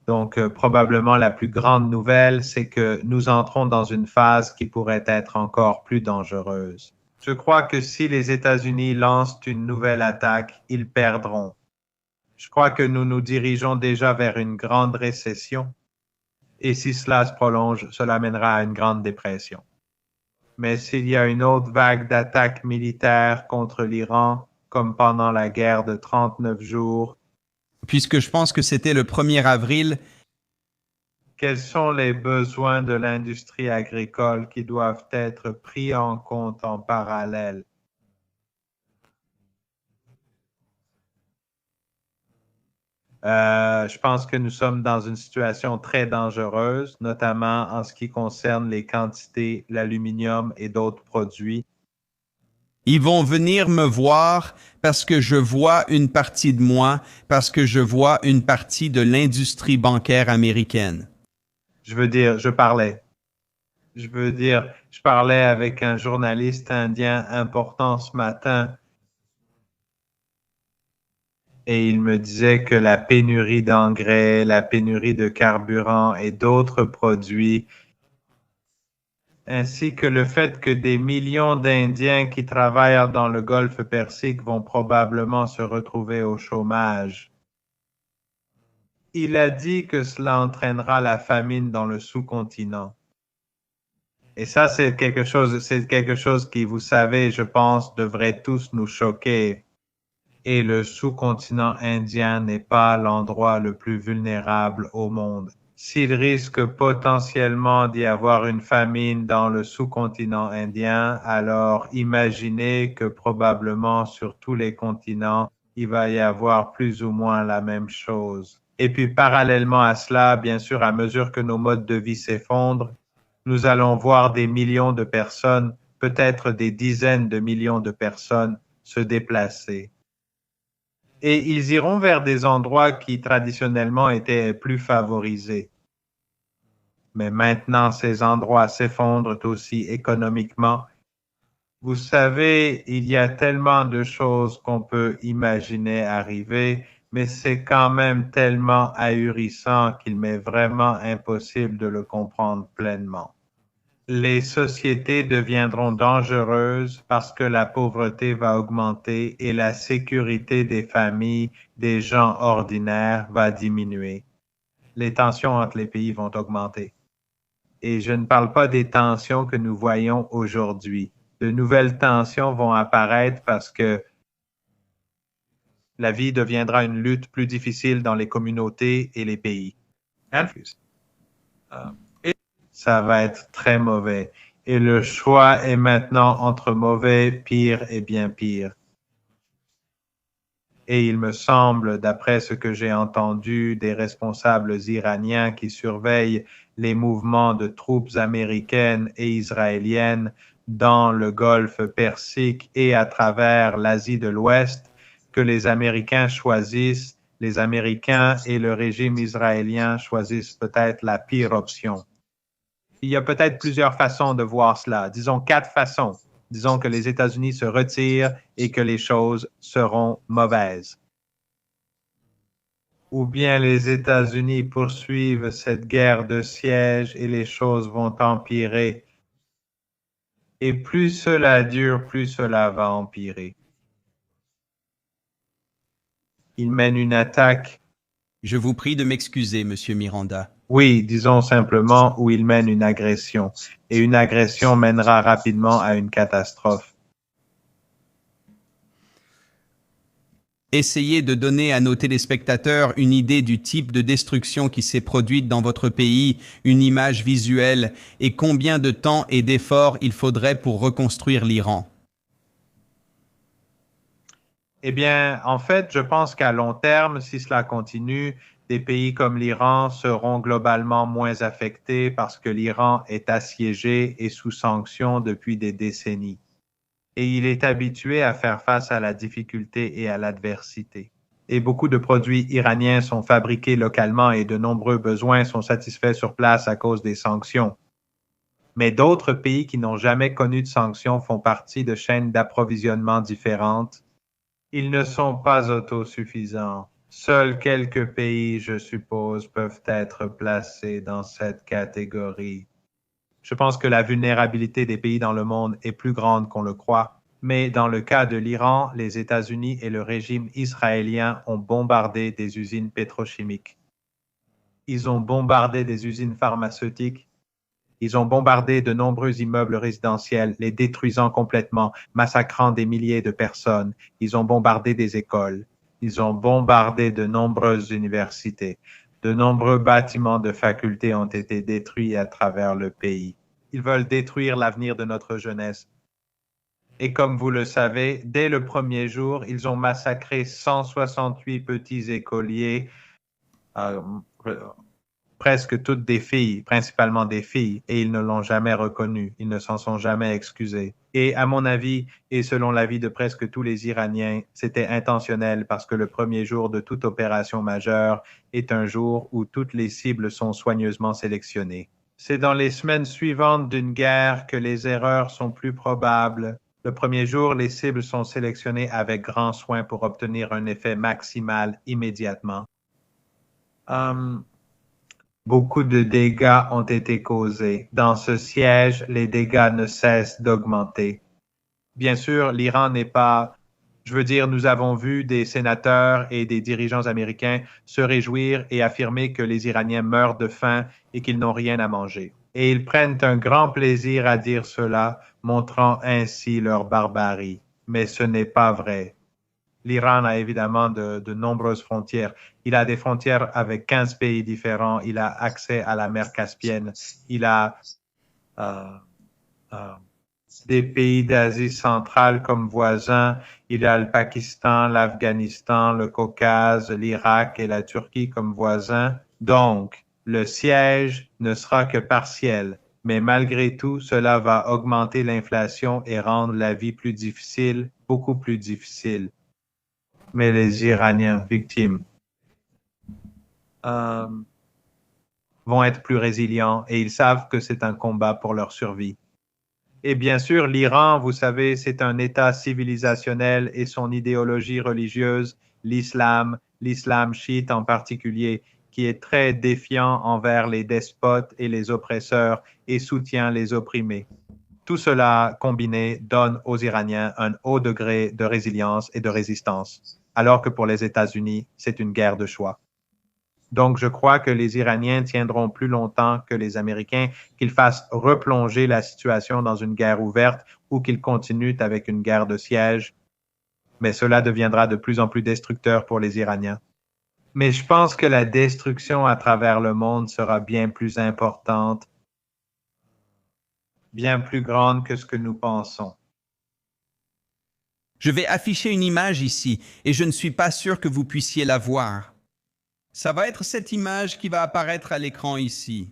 Donc, probablement la plus grande nouvelle, c'est que nous entrons dans une phase qui pourrait être encore plus dangereuse. Je crois que si les États-Unis lancent une nouvelle attaque, ils perdront. Je crois que nous nous dirigeons déjà vers une grande récession et si cela se prolonge, cela mènera à une grande dépression. Mais s'il y a une autre vague d'attaques militaires contre l'Iran, comme pendant la guerre de 39 jours, Puisque je pense que c'était le 1er avril, quels sont les besoins de l'industrie agricole qui doivent être pris en compte en parallèle? Je pense que nous sommes dans une situation très dangereuse, notamment en ce qui concerne les quantités, l'aluminium et d'autres produits. ils vont venir me voir parce que je vois une partie de moi, parce que je vois une partie de l'industrie bancaire américaine. Je veux dire, je parlais avec un journaliste indien important ce matin et il me disait que la pénurie d'engrais, la pénurie de carburant et d'autres produits, ainsi que le fait que des millions d'Indiens qui travaillent dans le Golfe Persique vont probablement se retrouver au chômage. Il a dit que cela entraînera la famine dans le sous-continent. Et ça, c'est quelque chose qui, vous savez, je pense, devrait tous nous choquer. Et le sous-continent indien n'est pas l'endroit le plus vulnérable au monde. S'il risque potentiellement d'y avoir une famine dans le sous-continent indien, alors imaginez que probablement sur tous les continents, il va y avoir plus ou moins la même chose. Et puis parallèlement à cela, bien sûr, à mesure que nos modes de vie s'effondrent, nous allons voir des millions de personnes, peut-être des dizaines de millions de personnes se déplacer. Et ils iront vers des endroits qui traditionnellement étaient plus favorisés. Mais maintenant, ces endroits s'effondrent aussi économiquement. Vous savez, il y a tellement de choses qu'on peut imaginer arriver, mais c'est quand même tellement ahurissant qu'il m'est vraiment impossible de le comprendre pleinement. Les sociétés deviendront dangereuses parce que la pauvreté va augmenter et la sécurité des familles, des gens ordinaires va diminuer. Les tensions entre les pays vont augmenter. Et je ne parle pas des tensions que nous voyons aujourd'hui. De nouvelles tensions vont apparaître parce que la vie deviendra une lutte plus difficile dans les communautés et les pays. Et ça va être très mauvais. Et le choix est maintenant entre mauvais, pire et bien pire. Et il me semble, d'après ce que j'ai entendu des responsables iraniens qui surveillent les mouvements de troupes américaines et israéliennes dans le Golfe Persique et à travers l'Asie de l'Ouest, que les Américains et le régime israélien choisissent peut-être la pire option. Il y a peut-être plusieurs façons de voir cela, disons 4 façons. Disons que les États-Unis se retirent et que les choses seront mauvaises. Ou bien les États-Unis poursuivent cette guerre de siège et les choses vont empirer. Et plus cela dure, plus cela va empirer. Ils mènent une attaque. Je vous prie de m'excuser, Monsieur Miranda. Oui, disons simplement où ils mènent une agression. Et une agression mènera rapidement à une catastrophe. Essayez de donner à nos téléspectateurs une idée du type de destruction qui s'est produite dans votre pays, une image visuelle, et combien de temps et d'efforts il faudrait pour reconstruire l'Iran. Eh bien, en fait, je pense qu'à long terme, si cela continue, des pays comme l'Iran seront globalement moins affectés parce que l'Iran est assiégé et sous sanctions depuis des décennies. Et il est habitué à faire face à la difficulté et à l'adversité. Et beaucoup de produits iraniens sont fabriqués localement et de nombreux besoins sont satisfaits sur place à cause des sanctions. Mais d'autres pays qui n'ont jamais connu de sanctions font partie de chaînes d'approvisionnement différentes. Ils ne sont pas autosuffisants. Seuls quelques pays, je suppose, peuvent être placés dans cette catégorie. Je pense que la vulnérabilité des pays dans le monde est plus grande qu'on le croit. Mais dans le cas de l'Iran, les États-Unis et le régime israélien ont bombardé des usines pétrochimiques. Ils ont bombardé des usines pharmaceutiques. Ils ont bombardé de nombreux immeubles résidentiels, les détruisant complètement, massacrant des milliers de personnes. Ils ont bombardé des écoles. Ils ont bombardé de nombreuses universités. De nombreux bâtiments de facultés ont été détruits à travers le pays. Ils veulent détruire l'avenir de notre jeunesse. Et comme vous le savez, dès le premier jour, ils ont massacré 168 petits écoliers, euh, presque toutes des filles, principalement des filles, et ils ne l'ont jamais reconnu, ils ne s'en sont jamais excusés. Et à mon avis, et selon l'avis de presque tous les Iraniens, c'était intentionnel parce que le premier jour de toute opération majeure est un jour où toutes les cibles sont soigneusement sélectionnées. C'est dans les semaines suivantes d'une guerre que les erreurs sont plus probables. Le premier jour, les cibles sont sélectionnées avec grand soin pour obtenir un effet maximal immédiatement. Beaucoup de dégâts ont été causés. Dans ce siège, les dégâts ne cessent d'augmenter. Bien sûr, l'Iran n'est pas... Je veux dire, nous avons vu des sénateurs et des dirigeants américains se réjouir et affirmer que les Iraniens meurent de faim et qu'ils n'ont rien à manger. Et ils prennent un grand plaisir à dire cela, montrant ainsi leur barbarie. Mais ce n'est pas vrai. L'Iran a évidemment de nombreuses frontières. Il a des frontières avec 15 pays différents. Il a accès à la mer Caspienne. Il a euh, euh, des pays d'Asie centrale comme voisins. Il a le Pakistan, l'Afghanistan, le Caucase, l'Irak et la Turquie comme voisins. Donc, le siège ne sera que partiel. Mais malgré tout, cela va augmenter l'inflation et rendre la vie plus difficile, beaucoup plus difficile. Mais les Iraniens victimes euh, vont être plus résilients et ils savent que c'est un combat pour leur survie. Et bien sûr, l'Iran, vous savez, c'est un État civilisationnel et son idéologie religieuse, l'islam chiite en particulier, qui est très défiant envers les despotes et les oppresseurs et soutient les opprimés. Tout cela combiné donne aux Iraniens un haut degré de résilience et de résistance, alors que pour les États-Unis, c'est une guerre de choix. Donc, je crois que les Iraniens tiendront plus longtemps que les Américains, qu'ils fassent replonger la situation dans une guerre ouverte ou qu'ils continuent avec une guerre de siège. Mais cela deviendra de plus en plus destructeur pour les Iraniens. Mais je pense que la destruction à travers le monde sera bien plus importante, bien plus grande que ce que nous pensons. Je vais afficher une image ici et je ne suis pas sûr que vous puissiez la voir. Ça va être cette image qui va apparaître à l'écran ici.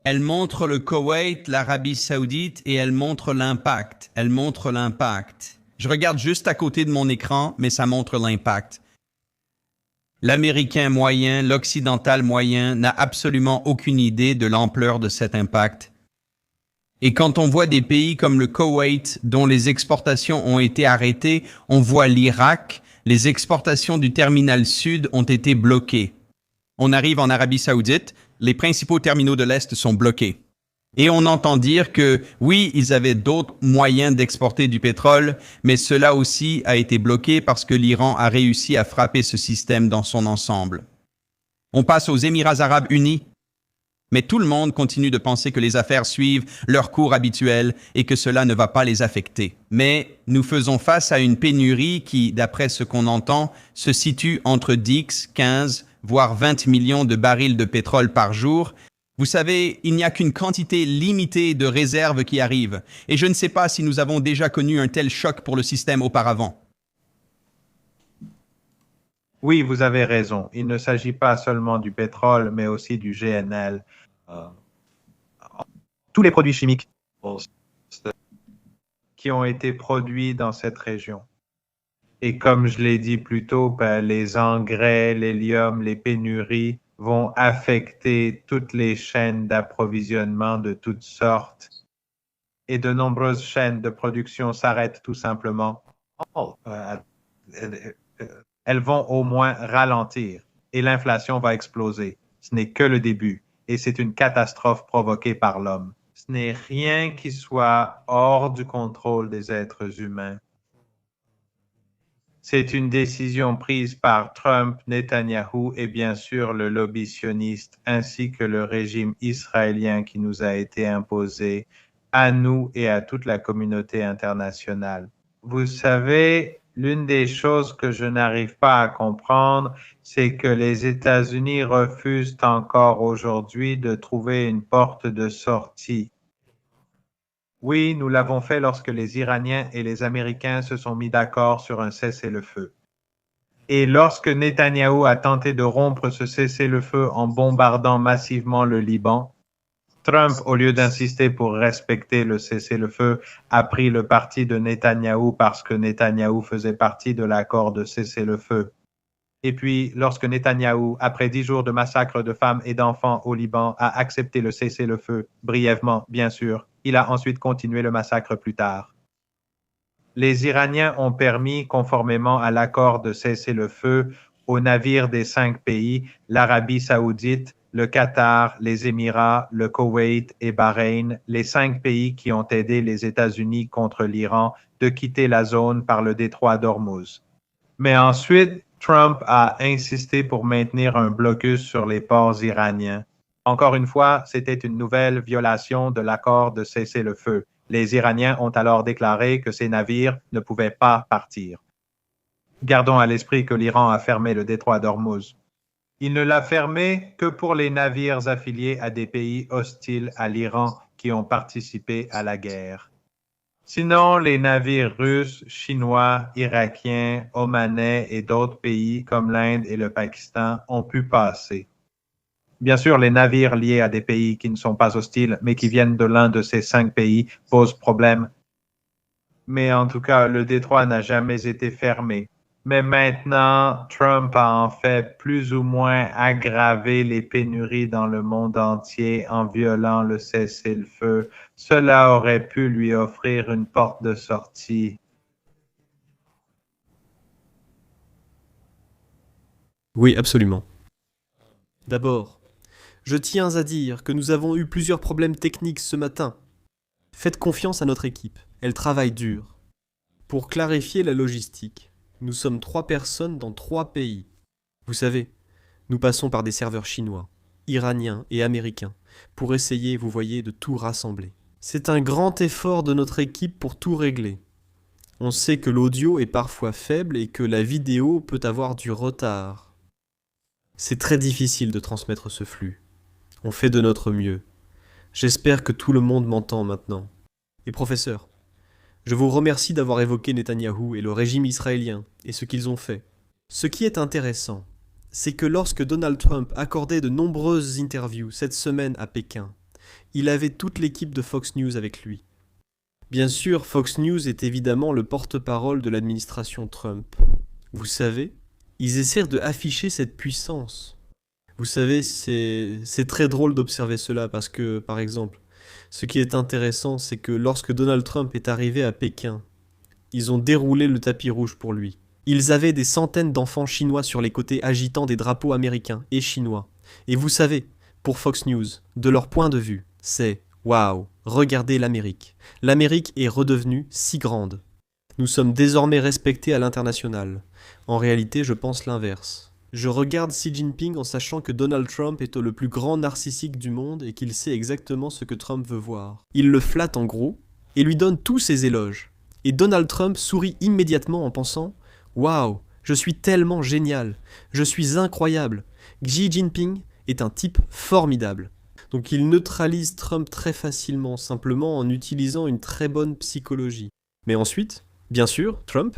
Elle montre le Koweït, l'Arabie Saoudite et elle montre l'impact. Elle montre l'impact. Je regarde juste à côté de mon écran, mais ça montre l'impact. L'Américain moyen, l'Occidental moyen n'a absolument aucune idée de l'ampleur de cet impact. Et quand on voit des pays comme le Koweït, dont les exportations ont été arrêtées, on voit l'Irak, les exportations du terminal sud ont été bloquées. On arrive en Arabie Saoudite, les principaux terminaux de l'Est sont bloqués. Et on entend dire que, oui, ils avaient d'autres moyens d'exporter du pétrole, mais cela aussi a été bloqué parce que l'Iran a réussi à frapper ce système dans son ensemble. On passe aux Émirats arabes unis, mais tout le monde continue de penser que les affaires suivent leur cours habituel et que cela ne va pas les affecter. Mais nous faisons face à une pénurie qui, d'après ce qu'on entend, se situe entre 10, 15, voire 20 millions de barils de pétrole par jour. Vous savez, il n'y a qu'une quantité limitée de réserves qui arrivent, et je ne sais pas si nous avons déjà connu un tel choc pour le système auparavant. Oui, vous avez raison. Il ne s'agit pas seulement du pétrole, mais aussi du GNL. Tous les produits chimiques qui ont été produits dans cette région. Et comme je l'ai dit plus tôt, les engrais, l'hélium, les pénuries vont affecter toutes les chaînes d'approvisionnement de toutes sortes. Et de nombreuses chaînes de production s'arrêtent tout simplement. elles vont au moins ralentir et l'inflation va exploser. Ce n'est que le début et c'est une catastrophe provoquée par l'homme. Ce n'est rien qui soit hors du contrôle des êtres humains. C'est une décision prise par Trump, Netanyahou et bien sûr le lobby sioniste ainsi que le régime israélien qui nous a été imposé à nous et à toute la communauté internationale. Vous savez, l'une des choses que je n'arrive pas à comprendre, c'est que les États-Unis refusent encore aujourd'hui de trouver une porte de sortie. Oui, nous l'avons fait lorsque les Iraniens et les Américains se sont mis d'accord sur un cessez-le-feu. Et lorsque Netanyahou a tenté de rompre ce cessez-le-feu en bombardant massivement le Liban, Trump, au lieu d'insister pour respecter le cessez-le-feu, a pris le parti de Netanyahou parce que Netanyahou faisait partie de l'accord de cessez-le-feu. Et puis, lorsque Netanyahou, après 10 jours de massacre de femmes et d'enfants au Liban, a accepté le cessez-le-feu, brièvement, bien sûr, il a ensuite continué le massacre plus tard. Les Iraniens ont permis, conformément à l'accord de cessez-le-feu, aux navires des 5 pays, l'Arabie saoudite, le Qatar, les Émirats, le Koweït et Bahreïn, les 5 pays qui ont aidé les États-Unis contre l'Iran, de quitter la zone par le détroit d'Ormuz. Mais ensuite, Trump a insisté pour maintenir un blocus sur les ports iraniens. Encore une fois, c'était une nouvelle violation de l'accord de cessez-le-feu. Les Iraniens ont alors déclaré que ces navires ne pouvaient pas partir. Gardons à l'esprit que l'Iran a fermé le détroit d'Ormuz. Il ne l'a fermé que pour les navires affiliés à des pays hostiles à l'Iran qui ont participé à la guerre. Sinon, les navires russes, chinois, irakiens, omanais et d'autres pays comme l'Inde et le Pakistan ont pu passer. Bien sûr, les navires liés à des pays qui ne sont pas hostiles, mais qui viennent de l'un de ces 5 pays, posent problème. Mais en tout cas, le détroit n'a jamais été fermé. Mais maintenant, Trump a en fait plus ou moins aggravé les pénuries dans le monde entier en violant le cessez-le-feu. Cela aurait pu lui offrir une porte de sortie. Oui, absolument. D'abord, je tiens à dire que nous avons eu plusieurs problèmes techniques ce matin. Faites confiance à notre équipe, elle travaille dur. Pour clarifier la logistique, nous sommes 3 personnes dans 3 pays. Vous savez, nous passons par des serveurs chinois, iraniens et américains pour essayer, vous voyez, de tout rassembler. C'est un grand effort de notre équipe pour tout régler. On sait que l'audio est parfois faible et que la vidéo peut avoir du retard. C'est très difficile de transmettre ce flux. On fait de notre mieux. J'espère que tout le monde m'entend maintenant. Et professeur, je vous remercie d'avoir évoqué Netanyahou et le régime israélien et ce qu'ils ont fait. Ce qui est intéressant, c'est que lorsque Donald Trump accordait de nombreuses interviews cette semaine à Pékin, il avait toute l'équipe de Fox News avec lui. Bien sûr, Fox News est évidemment le porte-parole de l'administration Trump. Vous savez, ils essaient de afficher cette puissance. Vous savez, c'est très drôle d'observer cela parce que, par exemple, ce qui est intéressant, c'est que lorsque Donald Trump est arrivé à Pékin, ils ont déroulé le tapis rouge pour lui. Ils avaient des centaines d'enfants chinois sur les côtés agitant des drapeaux américains et chinois. Et vous savez, pour Fox News, de leur point de vue, c'est « Waouh, regardez l'Amérique. L'Amérique est redevenue si grande. Nous sommes désormais respectés à l'international. » En réalité, je pense l'inverse. Je regarde Xi Jinping en sachant que Donald Trump est le plus grand narcissique du monde et qu'il sait exactement ce que Trump veut voir. Il le flatte en gros et lui donne tous ses éloges. Et Donald Trump sourit immédiatement en pensant « Waouh, je suis tellement génial, je suis incroyable. Xi Jinping est un type formidable. » Donc il neutralise Trump très facilement, simplement en utilisant une très bonne psychologie. Mais ensuite, bien sûr, Trump,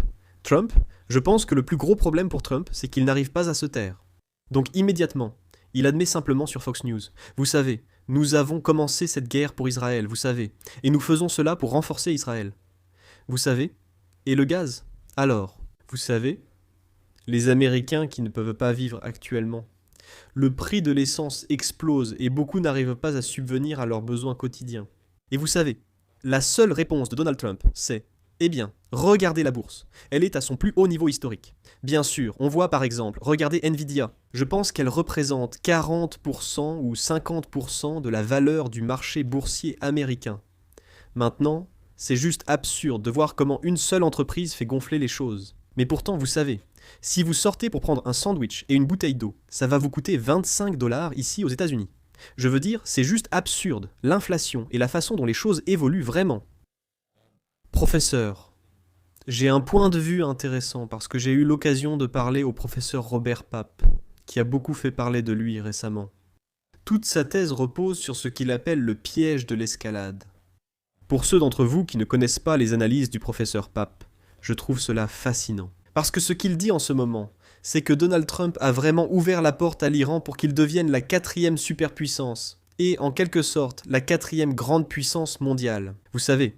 je pense que le plus gros problème pour Trump, c'est qu'il n'arrive pas à se taire. Donc immédiatement, il admet simplement sur Fox News. Vous savez, nous avons commencé cette guerre pour Israël, vous savez, et nous faisons cela pour renforcer Israël. Vous savez, et le gaz? Alors, vous savez, les Américains qui ne peuvent pas vivre actuellement. Le prix de l'essence explose et beaucoup n'arrivent pas à subvenir à leurs besoins quotidiens. Et vous savez, la seule réponse de Donald Trump, c'est « Eh bien, regardez la bourse. Elle est à son plus haut niveau historique. Bien sûr, on voit par exemple, regardez Nvidia. Je pense qu'elle représente 40% ou 50% de la valeur du marché boursier américain. Maintenant, c'est juste absurde de voir comment une seule entreprise fait gonfler les choses. Mais pourtant, vous savez, si vous sortez pour prendre un sandwich et une bouteille d'eau, ça va vous coûter 25 $ ici aux États-Unis. Je veux dire, c'est juste absurde, l'inflation et la façon dont les choses évoluent vraiment. Professeur, j'ai un point de vue intéressant parce que j'ai eu l'occasion de parler au professeur Robert Pape, qui a beaucoup fait parler de lui récemment. Toute sa thèse repose sur ce qu'il appelle le piège de l'escalade. Pour ceux d'entre vous qui ne connaissent pas les analyses du professeur Pape, je trouve cela fascinant. Parce que ce qu'il dit en ce moment, c'est que Donald Trump a vraiment ouvert la porte à l'Iran pour qu'il devienne la 4e superpuissance, et en quelque sorte la 4e grande puissance mondiale. Vous savez,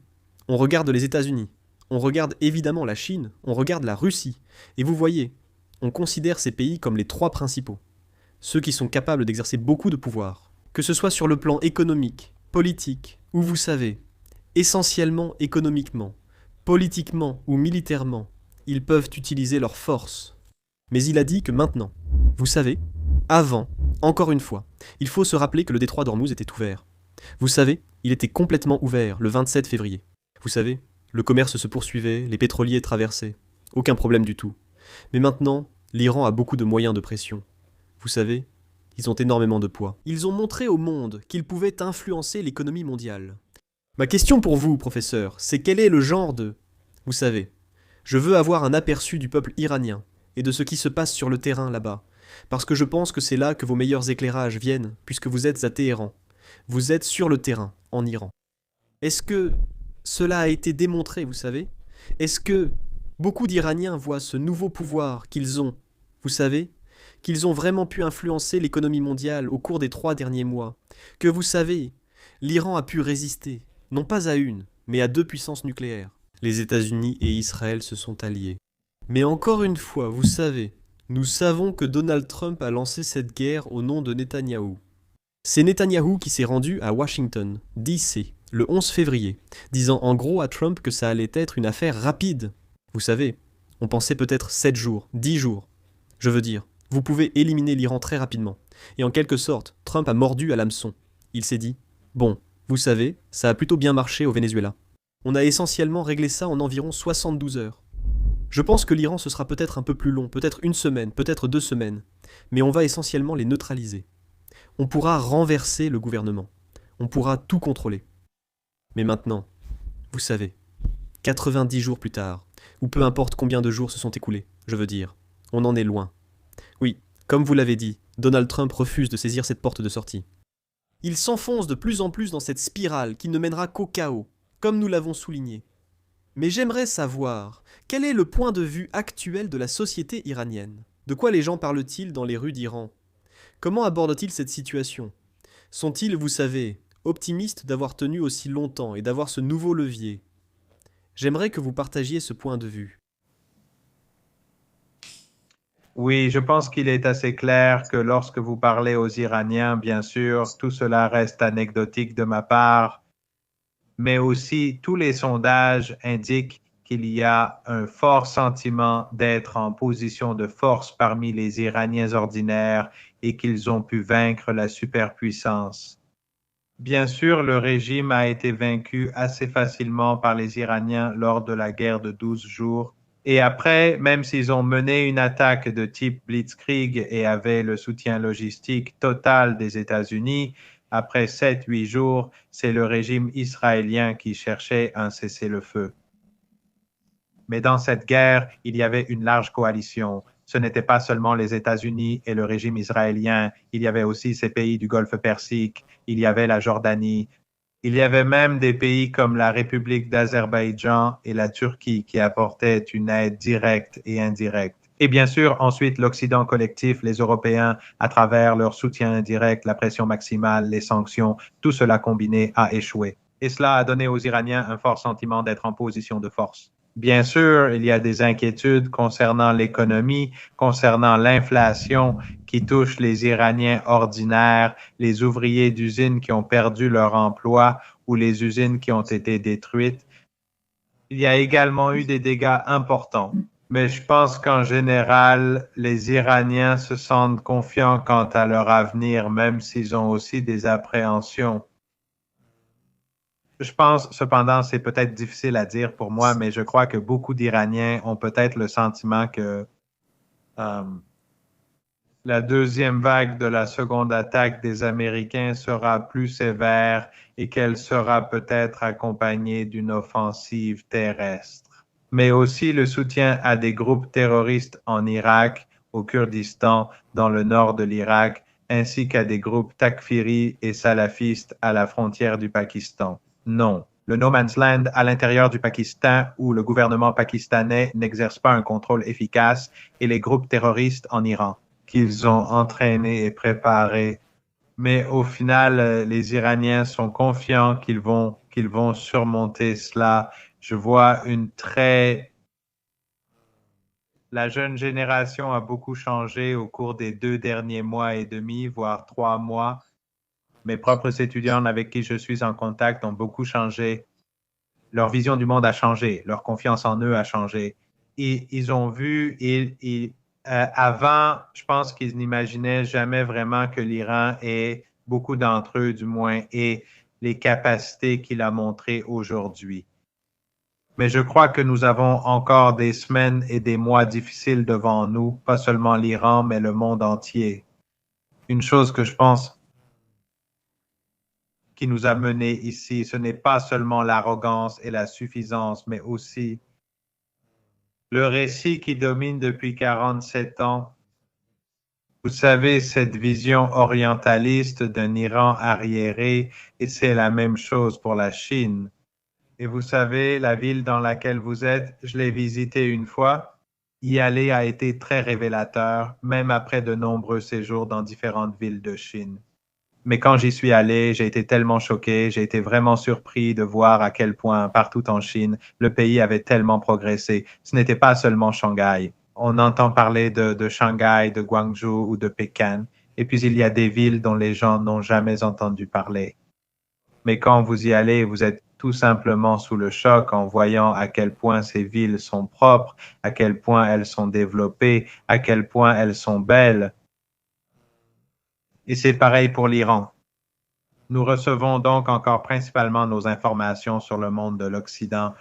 on regarde les États-Unis, on regarde évidemment la Chine, on regarde la Russie, et vous voyez, on considère ces pays comme les 3 principaux, ceux qui sont capables d'exercer beaucoup de pouvoir, que ce soit sur le plan économique, politique, ou vous savez, essentiellement économiquement, politiquement ou militairement, ils peuvent utiliser leur force. Mais il a dit que maintenant, vous savez, avant, encore une fois, il faut se rappeler que le détroit d'Ormuz était ouvert. Vous savez, il était complètement ouvert le 27 février. Vous savez, le commerce se poursuivait, les pétroliers traversaient. Aucun problème du tout. Mais maintenant, l'Iran a beaucoup de moyens de pression. Vous savez, ils ont énormément de poids. Ils ont montré au monde qu'ils pouvaient influencer l'économie mondiale. Ma question pour vous, professeur, c'est quel est le genre de... Vous savez, je veux avoir un aperçu du peuple iranien et de ce qui se passe sur le terrain là-bas, parce que je pense que c'est là que vos meilleurs éclairages viennent, puisque vous êtes à Téhéran. Vous êtes sur le terrain, en Iran. Est-ce que cela a été démontré, vous savez? Est-ce que beaucoup d'Iraniens voient ce nouveau pouvoir qu'ils ont, vous savez, qu'ils ont vraiment pu influencer l'économie mondiale au cours des 3 derniers mois, que vous savez, l'Iran a pu résister, non pas à une, mais à 2 puissances nucléaires. Les États-Unis et Israël se sont alliés. Mais encore une fois, vous savez, nous savons que Donald Trump a lancé cette guerre au nom de Netanyahou. C'est Netanyahou qui s'est rendu à Washington, D.C., le 11 février, disant en gros à Trump que ça allait être une affaire rapide. Vous savez, on pensait peut-être 7 jours, 10 jours. Je veux dire, vous pouvez éliminer l'Iran très rapidement. Et en quelque sorte, Trump a mordu à l'hameçon. Il s'est dit, bon, vous savez, ça a plutôt bien marché au Venezuela. On a essentiellement réglé ça en environ 72 heures. Je pense que l'Iran ce sera peut-être un peu plus long, peut-être 1 semaine, peut-être 2 semaines, mais on va essentiellement les neutraliser. On pourra renverser le gouvernement. On pourra tout contrôler. Mais maintenant, vous savez, 90 jours plus tard, ou peu importe combien de jours se sont écoulés, je veux dire, on en est loin. Oui, comme vous l'avez dit, Donald Trump refuse de saisir cette porte de sortie. Il s'enfonce de plus en plus dans cette spirale qui ne mènera qu'au chaos, comme nous l'avons souligné. Mais j'aimerais savoir, quel est le point de vue actuel de la société iranienne? De quoi les gens parlent-ils dans les rues d'Iran? Comment abordent-ils cette situation? Sont-ils, vous savez, optimistes d'avoir tenu aussi longtemps et d'avoir ce nouveau levier? J'aimerais que vous partagiez ce point de vue. Oui, je pense qu'il est assez clair que lorsque vous parlez aux Iraniens, bien sûr, tout cela reste anecdotique de ma part, mais aussi tous les sondages indiquent qu'il y a un fort sentiment d'être en position de force parmi les Iraniens ordinaires et qu'ils ont pu vaincre la superpuissance. Bien sûr, le régime a été vaincu assez facilement par les Iraniens lors de la guerre de 12 jours. Et après, même s'ils ont mené une attaque de type Blitzkrieg et avaient le soutien logistique total des États-Unis, après 7-8 jours, c'est le régime israélien qui cherchait un cessez-le-feu. Mais dans cette guerre, il y avait une large coalition. Ce n'était pas seulement les États-Unis et le régime israélien, il y avait aussi ces pays du Golfe Persique, il y avait la Jordanie, il y avait même des pays comme la République d'Azerbaïdjan et la Turquie qui apportaient une aide directe et indirecte. Et bien sûr, ensuite, l'Occident collectif, les Européens, à travers leur soutien indirect, la pression maximale, les sanctions, tout cela combiné a échoué. Et cela a donné aux Iraniens un fort sentiment d'être en position de force. Bien sûr, il y a des inquiétudes concernant l'économie, concernant l'inflation qui touche les Iraniens ordinaires, les ouvriers d'usines qui ont perdu leur emploi ou les usines qui ont été détruites. Il y a également eu des dégâts importants. Mais je pense qu'en général, les Iraniens se sentent confiants quant à leur avenir, même s'ils ont aussi des appréhensions. Je pense, cependant, c'est peut-être difficile à dire pour moi, mais je crois que beaucoup d'Iraniens ont peut-être le sentiment que euh, la deuxième vague de la seconde attaque des Américains sera plus sévère et qu'elle sera peut-être accompagnée d'une offensive terrestre. Mais aussi le soutien à des groupes terroristes en Irak, au Kurdistan, dans le nord de l'Irak, ainsi qu'à des groupes takfiri et salafistes à la frontière du Pakistan. Non. Le no man's land à l'intérieur du Pakistan où le gouvernement pakistanais n'exerce pas un contrôle efficace et les groupes terroristes en Iran qu'ils ont entraînés et préparés. Mais au final, les Iraniens sont confiants qu'ils vont surmonter cela. Je vois la jeune génération a beaucoup changé au cours des 2 derniers mois et demi, voire 3 mois. Mes propres étudiants avec qui je suis en contact ont beaucoup changé. Leur vision du monde a changé. Leur confiance en eux a changé. Et ils ont vu, avant, je pense qu'ils n'imaginaient jamais vraiment que l'Iran ait, beaucoup d'entre eux du moins, ait les capacités qu'il a montrées aujourd'hui. Mais je crois que nous avons encore des semaines et des mois difficiles devant nous, pas seulement l'Iran, mais le monde entier. Une chose que je pense qui nous a menés ici, ce n'est pas seulement l'arrogance et la suffisance, mais aussi le récit qui domine depuis 47 ans. Vous savez, cette vision orientaliste d'un Iran arriéré, et c'est la même chose pour la Chine. Et vous savez, la ville dans laquelle vous êtes, je l'ai visitée une fois. Y aller a été très révélateur, même après de nombreux séjours dans différentes villes de Chine. Mais quand j'y suis allé, j'ai été tellement choqué, j'ai été vraiment surpris de voir à quel point, partout en Chine, le pays avait tellement progressé. Ce n'était pas seulement Shanghai. On entend parler de Shanghai, de Guangzhou ou de Pékin. Et puis, il y a des villes dont les gens n'ont jamais entendu parler. Mais quand vous y allez, vous êtes tout simplement sous le choc en voyant à quel point ces villes sont propres, à quel point elles sont développées, à quel point elles sont belles. Et c'est pareil pour l'Iran. Nous recevons donc encore principalement nos informations sur le monde de l'Occident.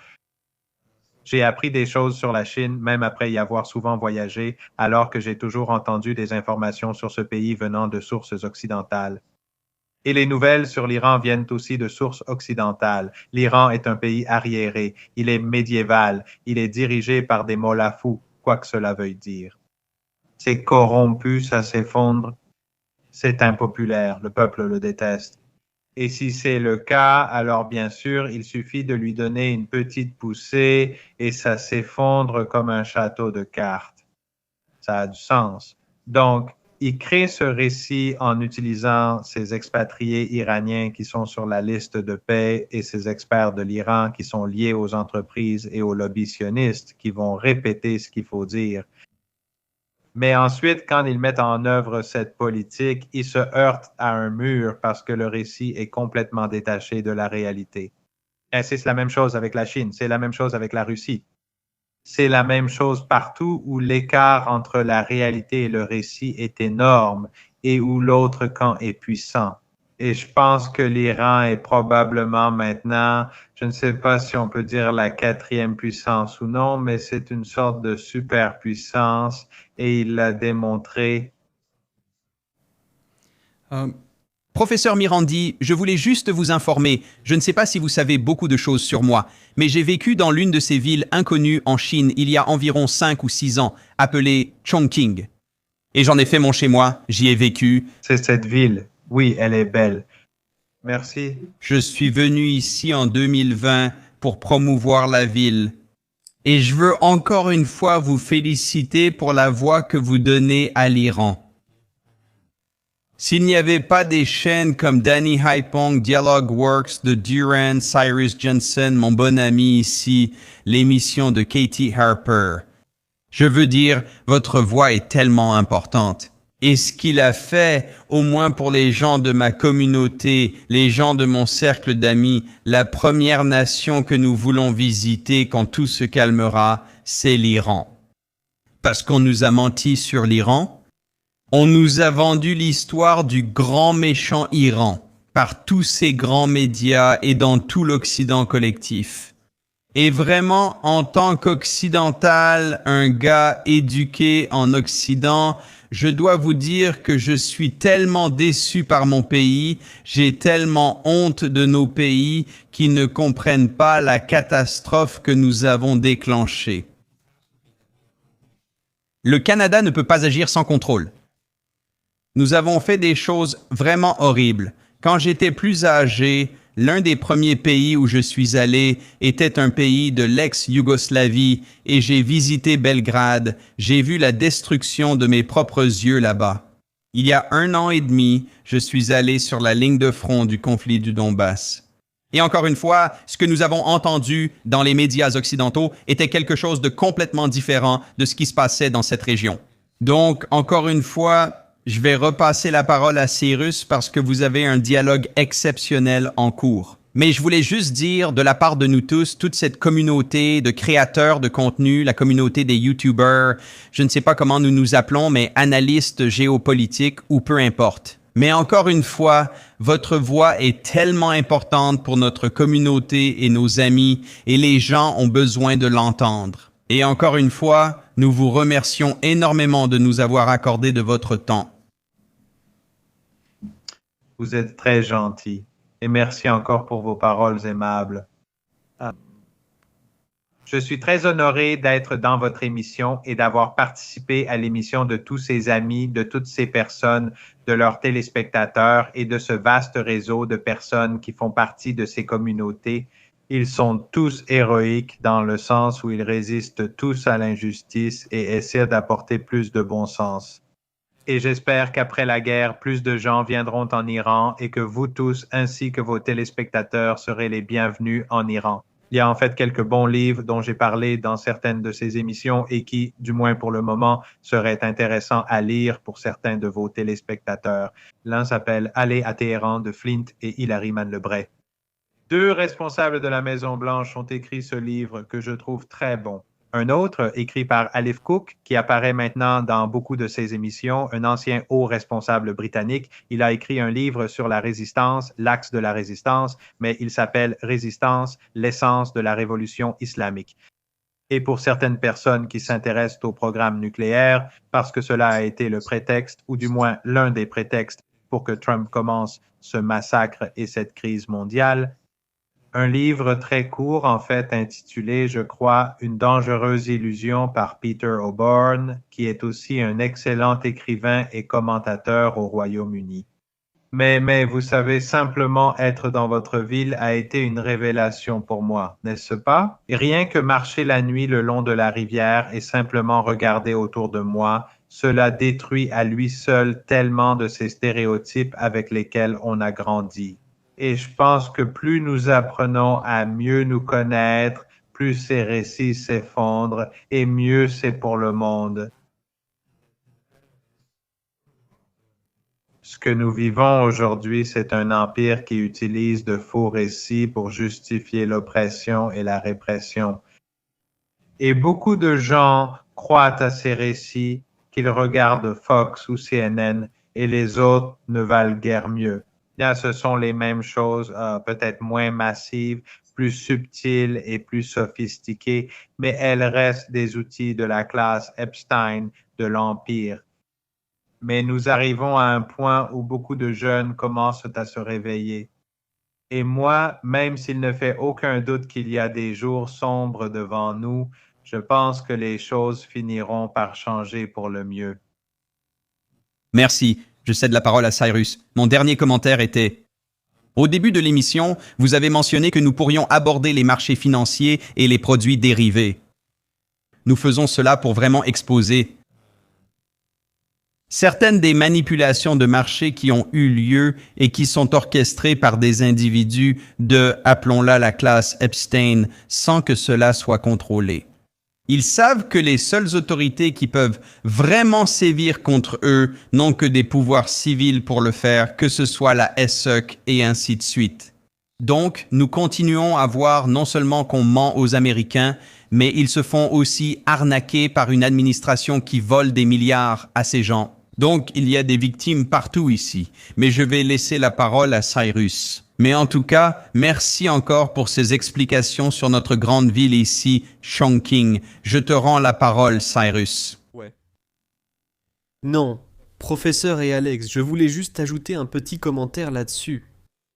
J'ai appris des choses sur la Chine, même après y avoir souvent voyagé, alors que j'ai toujours entendu des informations sur ce pays venant de sources occidentales. Et les nouvelles sur l'Iran viennent aussi de sources occidentales. L'Iran est un pays arriéré, il est médiéval, il est dirigé par des mollahs fous, quoi que cela veuille dire. C'est corrompu, ça s'effondre. C'est impopulaire, le peuple le déteste. Et si c'est le cas, alors bien sûr, il suffit de lui donner une petite poussée et ça s'effondre comme un château de cartes. Ça a du sens. Donc, il crée ce récit en utilisant ces expatriés iraniens qui sont sur la liste de paix et ces experts de l'Iran qui sont liés aux entreprises et aux lobbies sionistes qui vont répéter ce qu'il faut dire. Mais ensuite, quand ils mettent en œuvre cette politique, ils se heurtent à un mur parce que le récit est complètement détaché de la réalité. Et c'est la même chose avec la Chine, c'est la même chose avec la Russie. C'est la même chose partout où l'écart entre la réalité et le récit est énorme et où l'autre camp est puissant. Et je pense que l'Iran est probablement maintenant, je ne sais pas si on peut dire la 4e puissance ou non, mais c'est une sorte de superpuissance et il l'a démontré. Professeur Mirandi, je voulais juste vous informer, je ne sais pas si vous savez beaucoup de choses sur moi, mais j'ai vécu dans l'une de ces villes inconnues en Chine il y a environ 5 ou 6 ans, appelée Chongqing. Et j'en ai fait mon chez-moi, j'y ai vécu. C'est cette ville. Oui, elle est belle. Merci. Je suis venu ici en 2020 pour promouvoir la ville. Et je veux encore une fois vous féliciter pour la voix que vous donnez à l'Iran. S'il n'y avait pas des chaînes comme Danny Haipong, Dialogue Works, de Duran, Cyrus Johnson, mon bon ami ici, l'émission de Katie Harper. Je veux dire, votre voix est tellement importante. Et ce qu'il a fait, au moins pour les gens de ma communauté, les gens de mon cercle d'amis, la première nation que nous voulons visiter quand tout se calmera, c'est l'Iran. Parce qu'on nous a menti sur l'Iran. On nous a vendu l'histoire du grand méchant Iran par tous ces grands médias et dans tout l'Occident collectif. Et vraiment, en tant qu'occidental, un gars éduqué en Occident, je dois vous dire que je suis tellement déçu par mon pays, j'ai tellement honte de nos pays qui ne comprennent pas la catastrophe que nous avons déclenchée. Le Canada ne peut pas agir sans contrôle. Nous avons fait des choses vraiment horribles. Quand j'étais plus âgé, l'un des premiers pays où je suis allé était un pays de l'ex-Yougoslavie et j'ai visité Belgrade. J'ai vu la destruction de mes propres yeux là-bas. Il y a 1 an et demi, je suis allé sur la ligne de front du conflit du Donbass. Et encore une fois, ce que nous avons entendu dans les médias occidentaux était quelque chose de complètement différent de ce qui se passait dans cette région. Donc, encore une fois, je vais repasser la parole à Cyrus parce que vous avez un dialogue exceptionnel en cours. Mais je voulais juste dire, de la part de nous tous, toute cette communauté de créateurs de contenu, la communauté des YouTubers, je ne sais pas comment nous nous appelons, mais analystes géopolitiques ou peu importe. Mais encore une fois, votre voix est tellement importante pour notre communauté et nos amis, et les gens ont besoin de l'entendre. Et encore une fois, nous vous remercions énormément de nous avoir accordé de votre temps. Vous êtes très gentil et merci encore pour vos paroles aimables. Je suis très honoré d'être dans votre émission et d'avoir participé à l'émission de tous ces amis, de toutes ces personnes, de leurs téléspectateurs et de ce vaste réseau de personnes qui font partie de ces communautés. Ils sont tous héroïques dans le sens où ils résistent tous à l'injustice et essaient d'apporter plus de bon sens. Et j'espère qu'après la guerre, plus de gens viendront en Iran et que vous tous, ainsi que vos téléspectateurs, serez les bienvenus en Iran. Il y a en fait quelques bons livres dont j'ai parlé dans certaines de ces émissions et qui, du moins pour le moment, seraient intéressants à lire pour certains de vos téléspectateurs. L'un s'appelle « Aller à Téhéran » de Flint et Hilary Mann-Lebray. 2 responsables de la Maison-Blanche ont écrit ce livre que je trouve très bon. Un autre, écrit par Alif Cook, qui apparaît maintenant dans beaucoup de ses émissions, un ancien haut responsable britannique. Il a écrit un livre sur la résistance, l'axe de la résistance, mais il s'appelle « Résistance, l'essence de la révolution islamique ». Et pour certaines personnes qui s'intéressent au programme nucléaire, parce que cela a été le prétexte, ou du moins l'un des prétextes, pour que Trump commence ce massacre et cette crise mondiale, un livre très court, en fait, intitulé, je crois, Une dangereuse illusion par Peter O'Borne, qui est aussi un excellent écrivain et commentateur au Royaume-Uni. Mais vous savez, simplement être dans votre ville a été une révélation pour moi, n'est-ce pas? Et rien que marcher la nuit le long de la rivière et simplement regarder autour de moi, cela détruit à lui seul tellement de ces stéréotypes avec lesquels on a grandi. Et je pense que plus nous apprenons à mieux nous connaître, plus ces récits s'effondrent et mieux c'est pour le monde. Ce que nous vivons aujourd'hui, c'est un empire qui utilise de faux récits pour justifier l'oppression et la répression. Et beaucoup de gens croient à ces récits, qu'ils regardent Fox ou CNN, et les autres ne valent guère mieux. Bien, ce sont les mêmes choses, peut-être moins massives, plus subtiles et plus sophistiquées, mais elles restent des outils de la classe Epstein de l'Empire. Mais nous arrivons à un point où beaucoup de jeunes commencent à se réveiller. Et moi, même s'il ne fait aucun doute qu'il y a des jours sombres devant nous, je pense que les choses finiront par changer pour le mieux. Merci. Je cède la parole à Cyrus. Mon dernier commentaire était: au début de l'émission, vous avez mentionné que nous pourrions aborder les marchés financiers et les produits dérivés. Nous faisons cela pour vraiment exposer certaines des manipulations de marché qui ont eu lieu et qui sont orchestrées par des individus de, appelons-la la classe Epstein, sans que cela soit contrôlé. Ils savent que les seules autorités qui peuvent vraiment sévir contre eux n'ont que des pouvoirs civils pour le faire, que ce soit la SEC et ainsi de suite. Donc, nous continuons à voir non seulement qu'on ment aux Américains, mais ils se font aussi arnaquer par une administration qui vole des milliards à ces gens. Donc, il y a des victimes partout ici, mais je vais laisser la parole à Cyrus. Mais en tout cas, merci encore pour ces explications sur notre grande ville ici, Chongqing. Je te rends la parole, Cyrus. Ouais. Non, professeur et Alex, je voulais juste ajouter un petit commentaire là-dessus.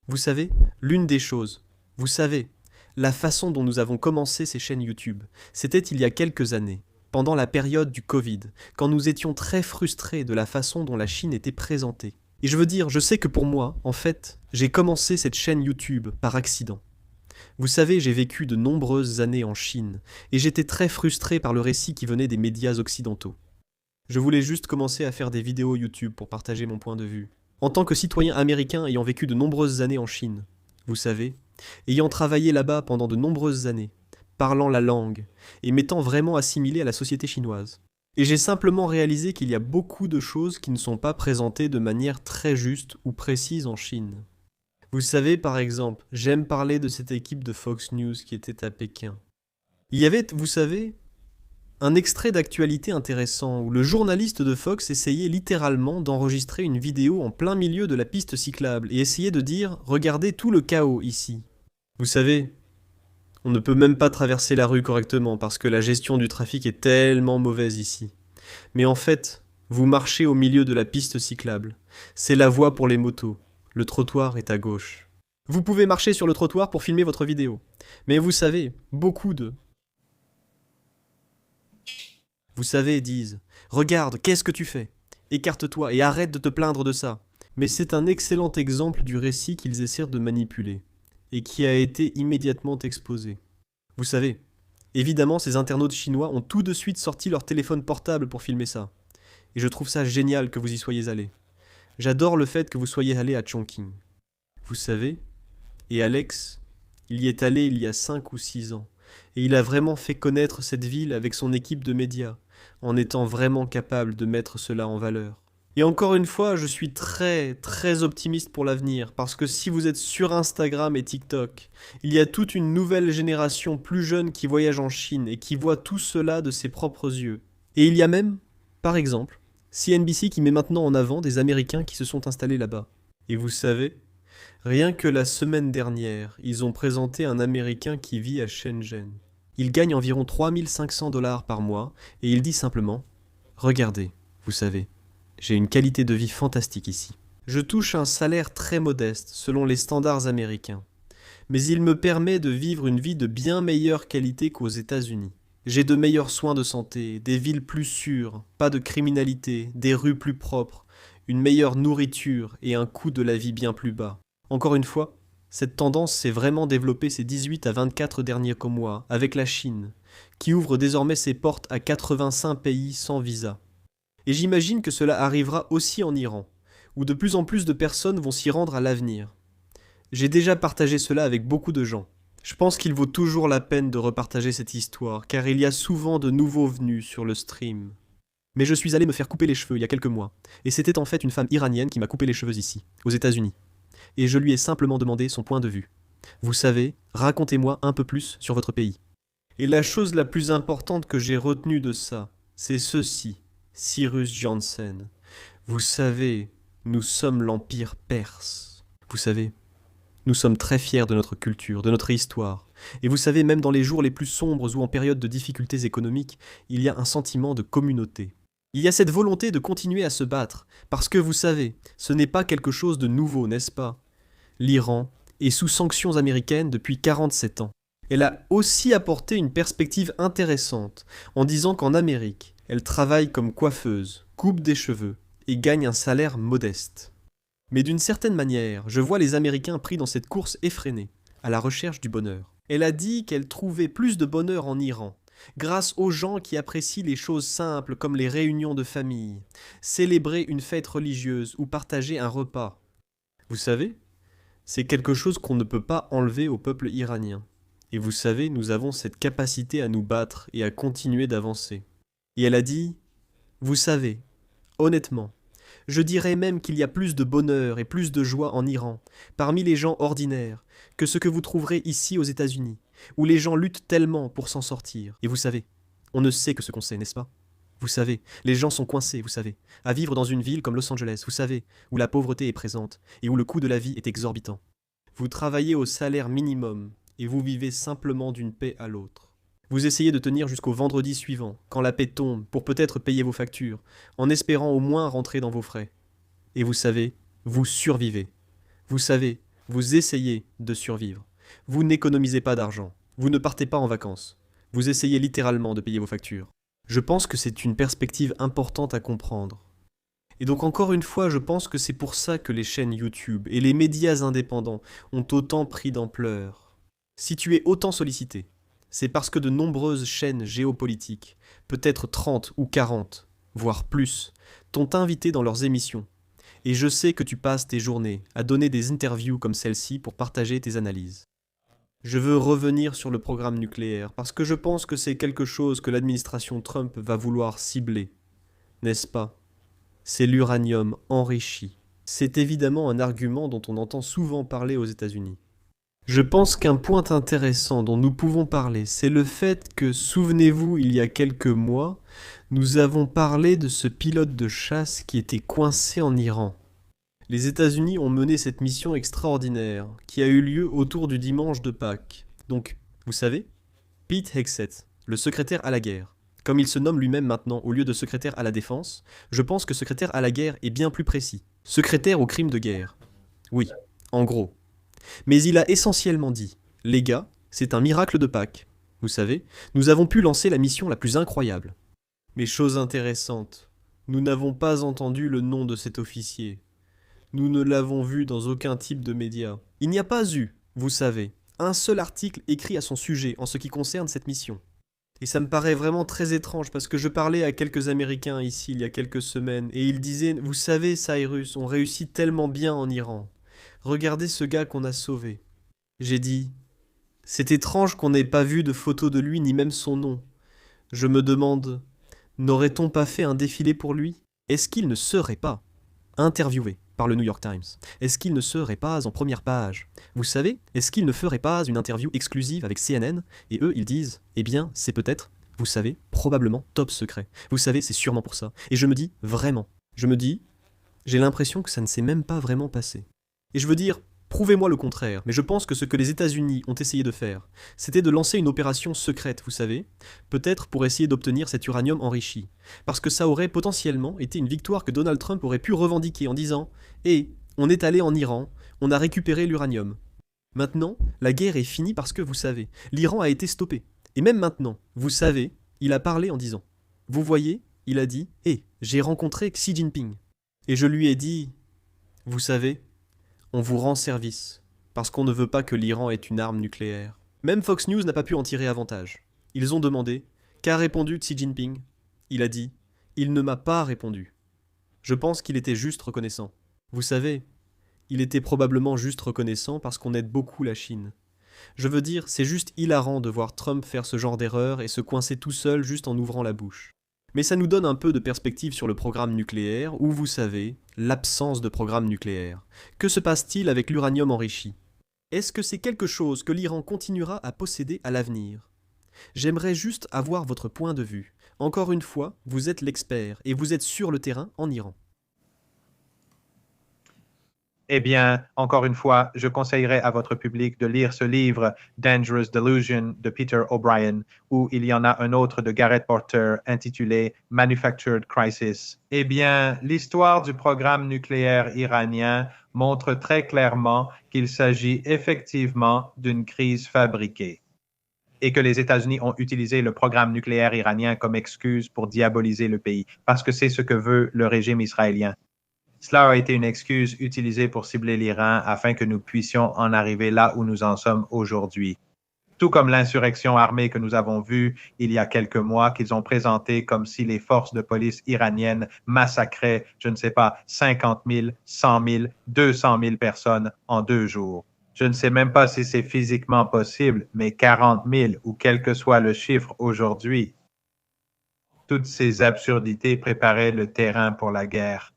Vous savez, l'une des choses, vous savez, la façon dont nous avons commencé ces chaînes YouTube, c'était il y a quelques années, pendant la période du Covid, quand nous étions très frustrés de la façon dont la Chine était présentée. Et je veux dire, je sais que pour moi, en fait, j'ai commencé cette chaîne YouTube par accident. Vous savez, j'ai vécu de nombreuses années en Chine, et j'étais très frustré par le récit qui venait des médias occidentaux. Je voulais juste commencer à faire des vidéos YouTube pour partager mon point de vue. En tant que citoyen américain ayant vécu de nombreuses années en Chine, vous savez, ayant travaillé là-bas pendant de nombreuses années, parlant la langue, et m'étant vraiment assimilé à la société chinoise. Et j'ai simplement réalisé qu'il y a beaucoup de choses qui ne sont pas présentées de manière très juste ou précise en Chine. Vous savez, par exemple, j'aime parler de cette équipe de Fox News qui était à Pékin. Il y avait, vous savez, un extrait d'actualité intéressant où le journaliste de Fox essayait littéralement d'enregistrer une vidéo en plein milieu de la piste cyclable et essayait de dire « Regardez tout le chaos ici ». Vous savez, on ne peut même pas traverser la rue correctement parce que la gestion du trafic est tellement mauvaise ici. Mais en fait, vous marchez au milieu de la piste cyclable. C'est la voie pour les motos. Le trottoir est à gauche. Vous pouvez marcher sur le trottoir pour filmer votre vidéo. Mais vous savez, Vous savez, disent « Regarde, qu'est-ce que tu fais ? Écarte-toi et arrête de te plaindre de ça. » Mais c'est un excellent exemple du récit qu'ils essaient de manipuler, et qui a été immédiatement exposé. Vous savez, évidemment, ces internautes chinois ont tout de suite sorti leur téléphone portable pour filmer ça. Et je trouve ça génial que vous y soyez allés. J'adore le fait que vous soyez allés à Chongqing. Vous savez, et Alex, il y est allé il y a 5 ou 6 ans, et il a vraiment fait connaître cette ville avec son équipe de médias, en étant vraiment capable de mettre cela en valeur. Et encore une fois, je suis très optimiste pour l'avenir, parce que si vous êtes sur Instagram et TikTok, il y a toute une nouvelle génération plus jeune qui voyage en Chine et qui voit tout cela de ses propres yeux. Et il y a même, par exemple, CNBC qui met maintenant en avant des Américains qui se sont installés là-bas. Et vous savez, rien que la semaine dernière, ils ont présenté un Américain qui vit à Shenzhen. Il gagne environ 3500 $ par mois, et il dit simplement « Regardez, vous savez, j'ai une qualité de vie fantastique ici. Je touche un salaire très modeste selon les standards américains, mais il me permet de vivre une vie de bien meilleure qualité qu'aux États-Unis. J'ai de meilleurs soins de santé, des villes plus sûres, pas de criminalité, des rues plus propres, une meilleure nourriture et un coût de la vie bien plus bas. Encore une fois, cette tendance s'est vraiment développée ces 18 à 24 derniers mois avec la Chine, qui ouvre désormais ses portes à 85 pays sans visa. Et j'imagine que cela arrivera aussi en Iran, où de plus en plus de personnes vont s'y rendre à l'avenir. J'ai déjà partagé cela avec beaucoup de gens. Je pense qu'il vaut toujours la peine de repartager cette histoire, car il y a souvent de nouveaux venus sur le stream. Mais je suis allé me faire couper les cheveux il y a quelques mois, et c'était en fait une femme iranienne qui m'a coupé les cheveux ici, aux États-Unis. Et je lui ai simplement demandé son point de vue. Vous savez, racontez-moi un peu plus sur votre pays. Et la chose la plus importante que j'ai retenue de ça, c'est ceci. Cyrus Janssen. Vous savez, nous sommes l'Empire perse. Vous savez, nous sommes très fiers de notre culture, de notre histoire. Et vous savez, même dans les jours les plus sombres ou en période de difficultés économiques, il y a un sentiment de communauté. Il y a cette volonté de continuer à se battre, parce que vous savez, ce n'est pas quelque chose de nouveau, n'est-ce pas ? L'Iran est sous sanctions américaines depuis 47 ans. Elle a aussi apporté une perspective intéressante en disant qu'en Amérique, elle travaille comme coiffeuse, coupe des cheveux et gagne un salaire modeste. Mais d'une certaine manière, je vois les Américains pris dans cette course effrénée, à la recherche du bonheur. Elle a dit qu'elle trouvait plus de bonheur en Iran, grâce aux gens qui apprécient les choses simples comme les réunions de famille, célébrer une fête religieuse ou partager un repas. Vous savez, c'est quelque chose qu'on ne peut pas enlever au peuple iranien. Et vous savez, nous avons cette capacité à nous battre et à continuer d'avancer. Et elle a dit, vous savez, honnêtement, je dirais même qu'il y a plus de bonheur et plus de joie en Iran, parmi les gens ordinaires, que ce que vous trouverez ici aux États-Unis, où les gens luttent tellement pour s'en sortir. Et vous savez, on ne sait que ce qu'on sait, n'est-ce pas? Vous savez, les gens sont coincés, vous savez, à vivre dans une ville comme Los Angeles, vous savez, où la pauvreté est présente et où le coût de la vie est exorbitant. Vous travaillez au salaire minimum et vous vivez simplement d'une paix à l'autre. Vous essayez de tenir jusqu'au vendredi suivant, quand la paix tombe, pour peut-être payer vos factures, en espérant au moins rentrer dans vos frais. Et vous savez, vous survivez. Vous savez, vous essayez de survivre. Vous n'économisez pas d'argent. Vous ne partez pas en vacances. Vous essayez littéralement de payer vos factures. Je pense que c'est une perspective importante à comprendre. Et donc encore une fois, je pense que c'est pour ça que les chaînes YouTube et les médias indépendants ont autant pris d'ampleur. Si tu es autant sollicité, c'est parce que de nombreuses chaînes géopolitiques, peut-être 30 ou 40, voire plus, t'ont invité dans leurs émissions. Et je sais que tu passes tes journées à donner des interviews comme celle-ci pour partager tes analyses. Je veux revenir sur le programme nucléaire parce que je pense que c'est quelque chose que l'administration Trump va vouloir cibler. N'est-ce pas? C'est l'uranium enrichi. C'est évidemment un argument dont on entend souvent parler aux États-Unis. Je pense qu'un point intéressant dont nous pouvons parler, c'est le fait que, souvenez-vous, il y a quelques mois, nous avons parlé de ce pilote de chasse qui était coincé en Iran. Les États-Unis ont mené cette mission extraordinaire, qui a eu lieu autour du dimanche de Pâques. Donc, vous savez, Pete Hegseth, le secrétaire à la guerre. Comme il se nomme lui-même maintenant au lieu de secrétaire à la défense, je pense que secrétaire à la guerre est bien plus précis. Secrétaire aux crimes de guerre. Oui, en gros. Mais il a essentiellement dit, les gars, c'est un miracle de Pâques. Vous savez, nous avons pu lancer la mission la plus incroyable. Mais chose intéressante, nous n'avons pas entendu le nom de cet officier. Nous ne l'avons vu dans aucun type de média. Il n'y a pas eu, vous savez, un seul article écrit à son sujet en ce qui concerne cette mission. Et ça me paraît vraiment très étrange parce que je parlais à quelques Américains ici il y a quelques semaines et ils disaient « Vous savez Cyrus, on réussit tellement bien en Iran. Regardez ce gars qu'on a sauvé. » J'ai dit « C'est étrange qu'on n'ait pas vu de photo de lui ni même son nom. Je me demande, n'aurait-on pas fait un défilé pour lui? Est-ce qu'il ne serait pas interviewé par le New York Times? Est-ce qu'il ne serait pas en première page? Vous savez, est-ce qu'il ne ferait pas une interview exclusive avec CNN? Et eux, ils disent, eh bien, c'est peut-être, vous savez, probablement top secret. Vous savez, c'est sûrement pour ça. Et je me dis, vraiment, j'ai l'impression que ça ne s'est même pas vraiment passé. Et je veux dire, prouvez-moi le contraire, mais je pense que ce que les États-Unis ont essayé de faire, c'était de lancer une opération secrète, vous savez, peut-être pour essayer d'obtenir cet uranium enrichi. Parce que ça aurait potentiellement été une victoire que Donald Trump aurait pu revendiquer en disant « Eh, on est allé en Iran, on a récupéré l'uranium. Maintenant, la guerre est finie parce que, vous savez, l'Iran a été stoppé. Et même maintenant, vous savez, il a parlé en disant « Vous voyez, il a dit « Eh, j'ai rencontré Xi Jinping. » Et je lui ai dit « Vous savez, on vous rend service, parce qu'on ne veut pas que l'Iran ait une arme nucléaire. » Même Fox News n'a pas pu en tirer avantage. Ils ont demandé « Qu'a répondu Xi Jinping ?» Il a dit « Il ne m'a pas répondu. » Je pense qu'il était juste reconnaissant. Vous savez, il était probablement juste reconnaissant parce qu'on aide beaucoup la Chine. Je veux dire, c'est juste hilarant de voir Trump faire ce genre d'erreur et se coincer tout seul juste en ouvrant la bouche. Mais ça nous donne un peu de perspective sur le programme nucléaire, ou vous savez, l'absence de programme nucléaire. Que se passe-t-il avec l'uranium enrichi? Est-ce que c'est quelque chose que l'Iran continuera à posséder à l'avenir? J'aimerais juste avoir votre point de vue. Encore une fois, vous êtes l'expert, et vous êtes sur le terrain en Iran. Eh bien, encore une fois, je conseillerais à votre public de lire ce livre Dangerous Delusion de Peter O'Brien, ou il y en a un autre de Garrett Porter intitulé Manufactured Crisis. Eh bien, l'histoire du programme nucléaire iranien montre très clairement qu'il s'agit effectivement d'une crise fabriquée et que les États-Unis ont utilisé le programme nucléaire iranien comme excuse pour diaboliser le pays, parce que c'est ce que veut le régime israélien. Cela a été une excuse utilisée pour cibler l'Iran afin que nous puissions en arriver là où nous en sommes aujourd'hui. Tout comme l'insurrection armée que nous avons vue il y a quelques mois, qu'ils ont présentée comme si les forces de police iraniennes massacraient, je ne sais pas, 50 000, 100 000, 200 000 personnes en 2 jours. Je ne sais même pas si c'est physiquement possible, mais 40 000 ou quel que soit le chiffre aujourd'hui, toutes ces absurdités préparaient le terrain pour la guerre.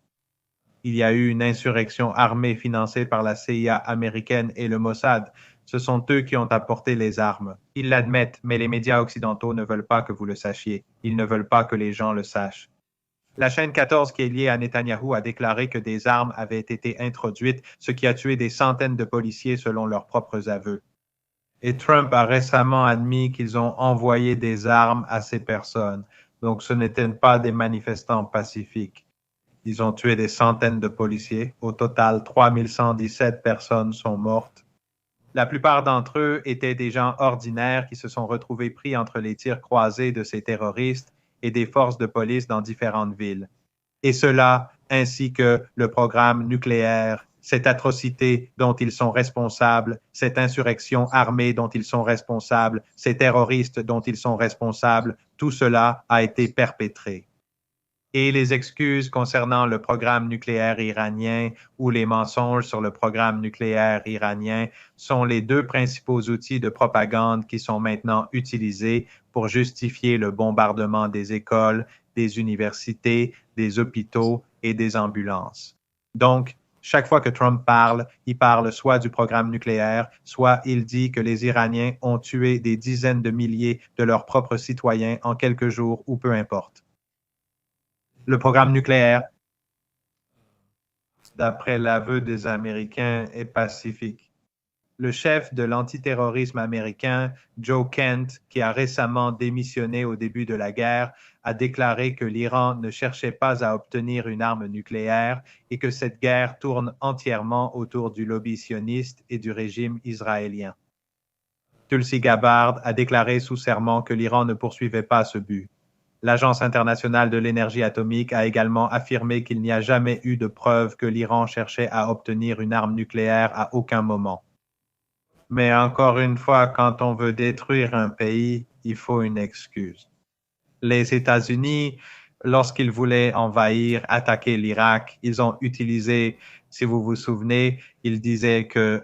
Il y a eu une insurrection armée financée par la CIA américaine et le Mossad. Ce sont eux qui ont apporté les armes. Ils l'admettent, mais les médias occidentaux ne veulent pas que vous le sachiez. Ils ne veulent pas que les gens le sachent. La chaîne 14 qui est liée à Netanyahou a déclaré que des armes avaient été introduites, ce qui a tué des centaines de policiers selon leurs propres aveux. Et Trump a récemment admis qu'ils ont envoyé des armes à ces personnes. Donc ce n'étaient pas des manifestants pacifiques. Ils ont tué des centaines de policiers. Au total, 3117 personnes sont mortes. La plupart d'entre eux étaient des gens ordinaires qui se sont retrouvés pris entre les tirs croisés de ces terroristes et des forces de police dans différentes villes. Et cela, ainsi que le programme nucléaire, cette atrocité dont ils sont responsables, cette insurrection armée dont ils sont responsables, ces terroristes dont ils sont responsables, tout cela a été perpétré. Et les excuses concernant le programme nucléaire iranien ou les mensonges sur le programme nucléaire iranien sont les deux principaux outils de propagande qui sont maintenant utilisés pour justifier le bombardement des écoles, des universités, des hôpitaux et des ambulances. Donc, chaque fois que Trump parle, il parle soit du programme nucléaire, soit il dit que les Iraniens ont tué des dizaines de milliers de leurs propres citoyens en quelques jours ou peu importe. Le programme nucléaire, d'après l'aveu des Américains, est pacifique. Le chef de l'antiterrorisme américain, Joe Kent, qui a récemment démissionné au début de la guerre, a déclaré que l'Iran ne cherchait pas à obtenir une arme nucléaire et que cette guerre tourne entièrement autour du lobby sioniste et du régime israélien. Tulsi Gabbard a déclaré sous serment que l'Iran ne poursuivait pas ce but. L'Agence internationale de l'énergie atomique a également affirmé qu'il n'y a jamais eu de preuve que l'Iran cherchait à obtenir une arme nucléaire à aucun moment. Mais encore une fois, quand on veut détruire un pays, il faut une excuse. Les États-Unis, lorsqu'ils voulaient envahir, attaquer l'Irak, ils ont utilisé, si vous vous souvenez, ils disaient que,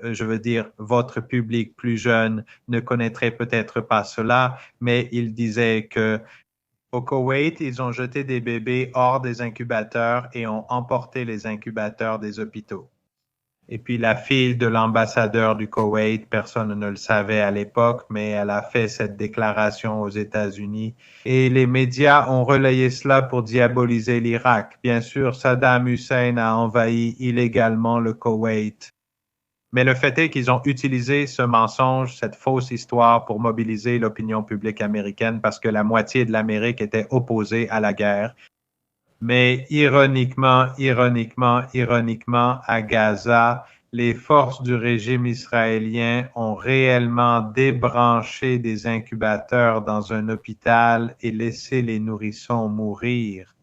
votre public plus jeune ne connaîtrait peut-être pas cela, mais ils disaient que au Koweït, ils ont jeté des bébés hors des incubateurs et ont emporté les incubateurs des hôpitaux. Et puis la fille de l'ambassadeur du Koweït, personne ne le savait à l'époque, mais elle a fait cette déclaration aux États-Unis. Et les médias ont relayé cela pour diaboliser l'Irak. Bien sûr, Saddam Hussein a envahi illégalement le Koweït. Mais le fait est qu'ils ont utilisé ce mensonge, cette fausse histoire pour mobiliser l'opinion publique américaine parce que la moitié de l'Amérique était opposée à la guerre. Mais ironiquement, à Gaza, les forces du régime israélien ont réellement débranché des incubateurs dans un hôpital et laissé les nourrissons mourir.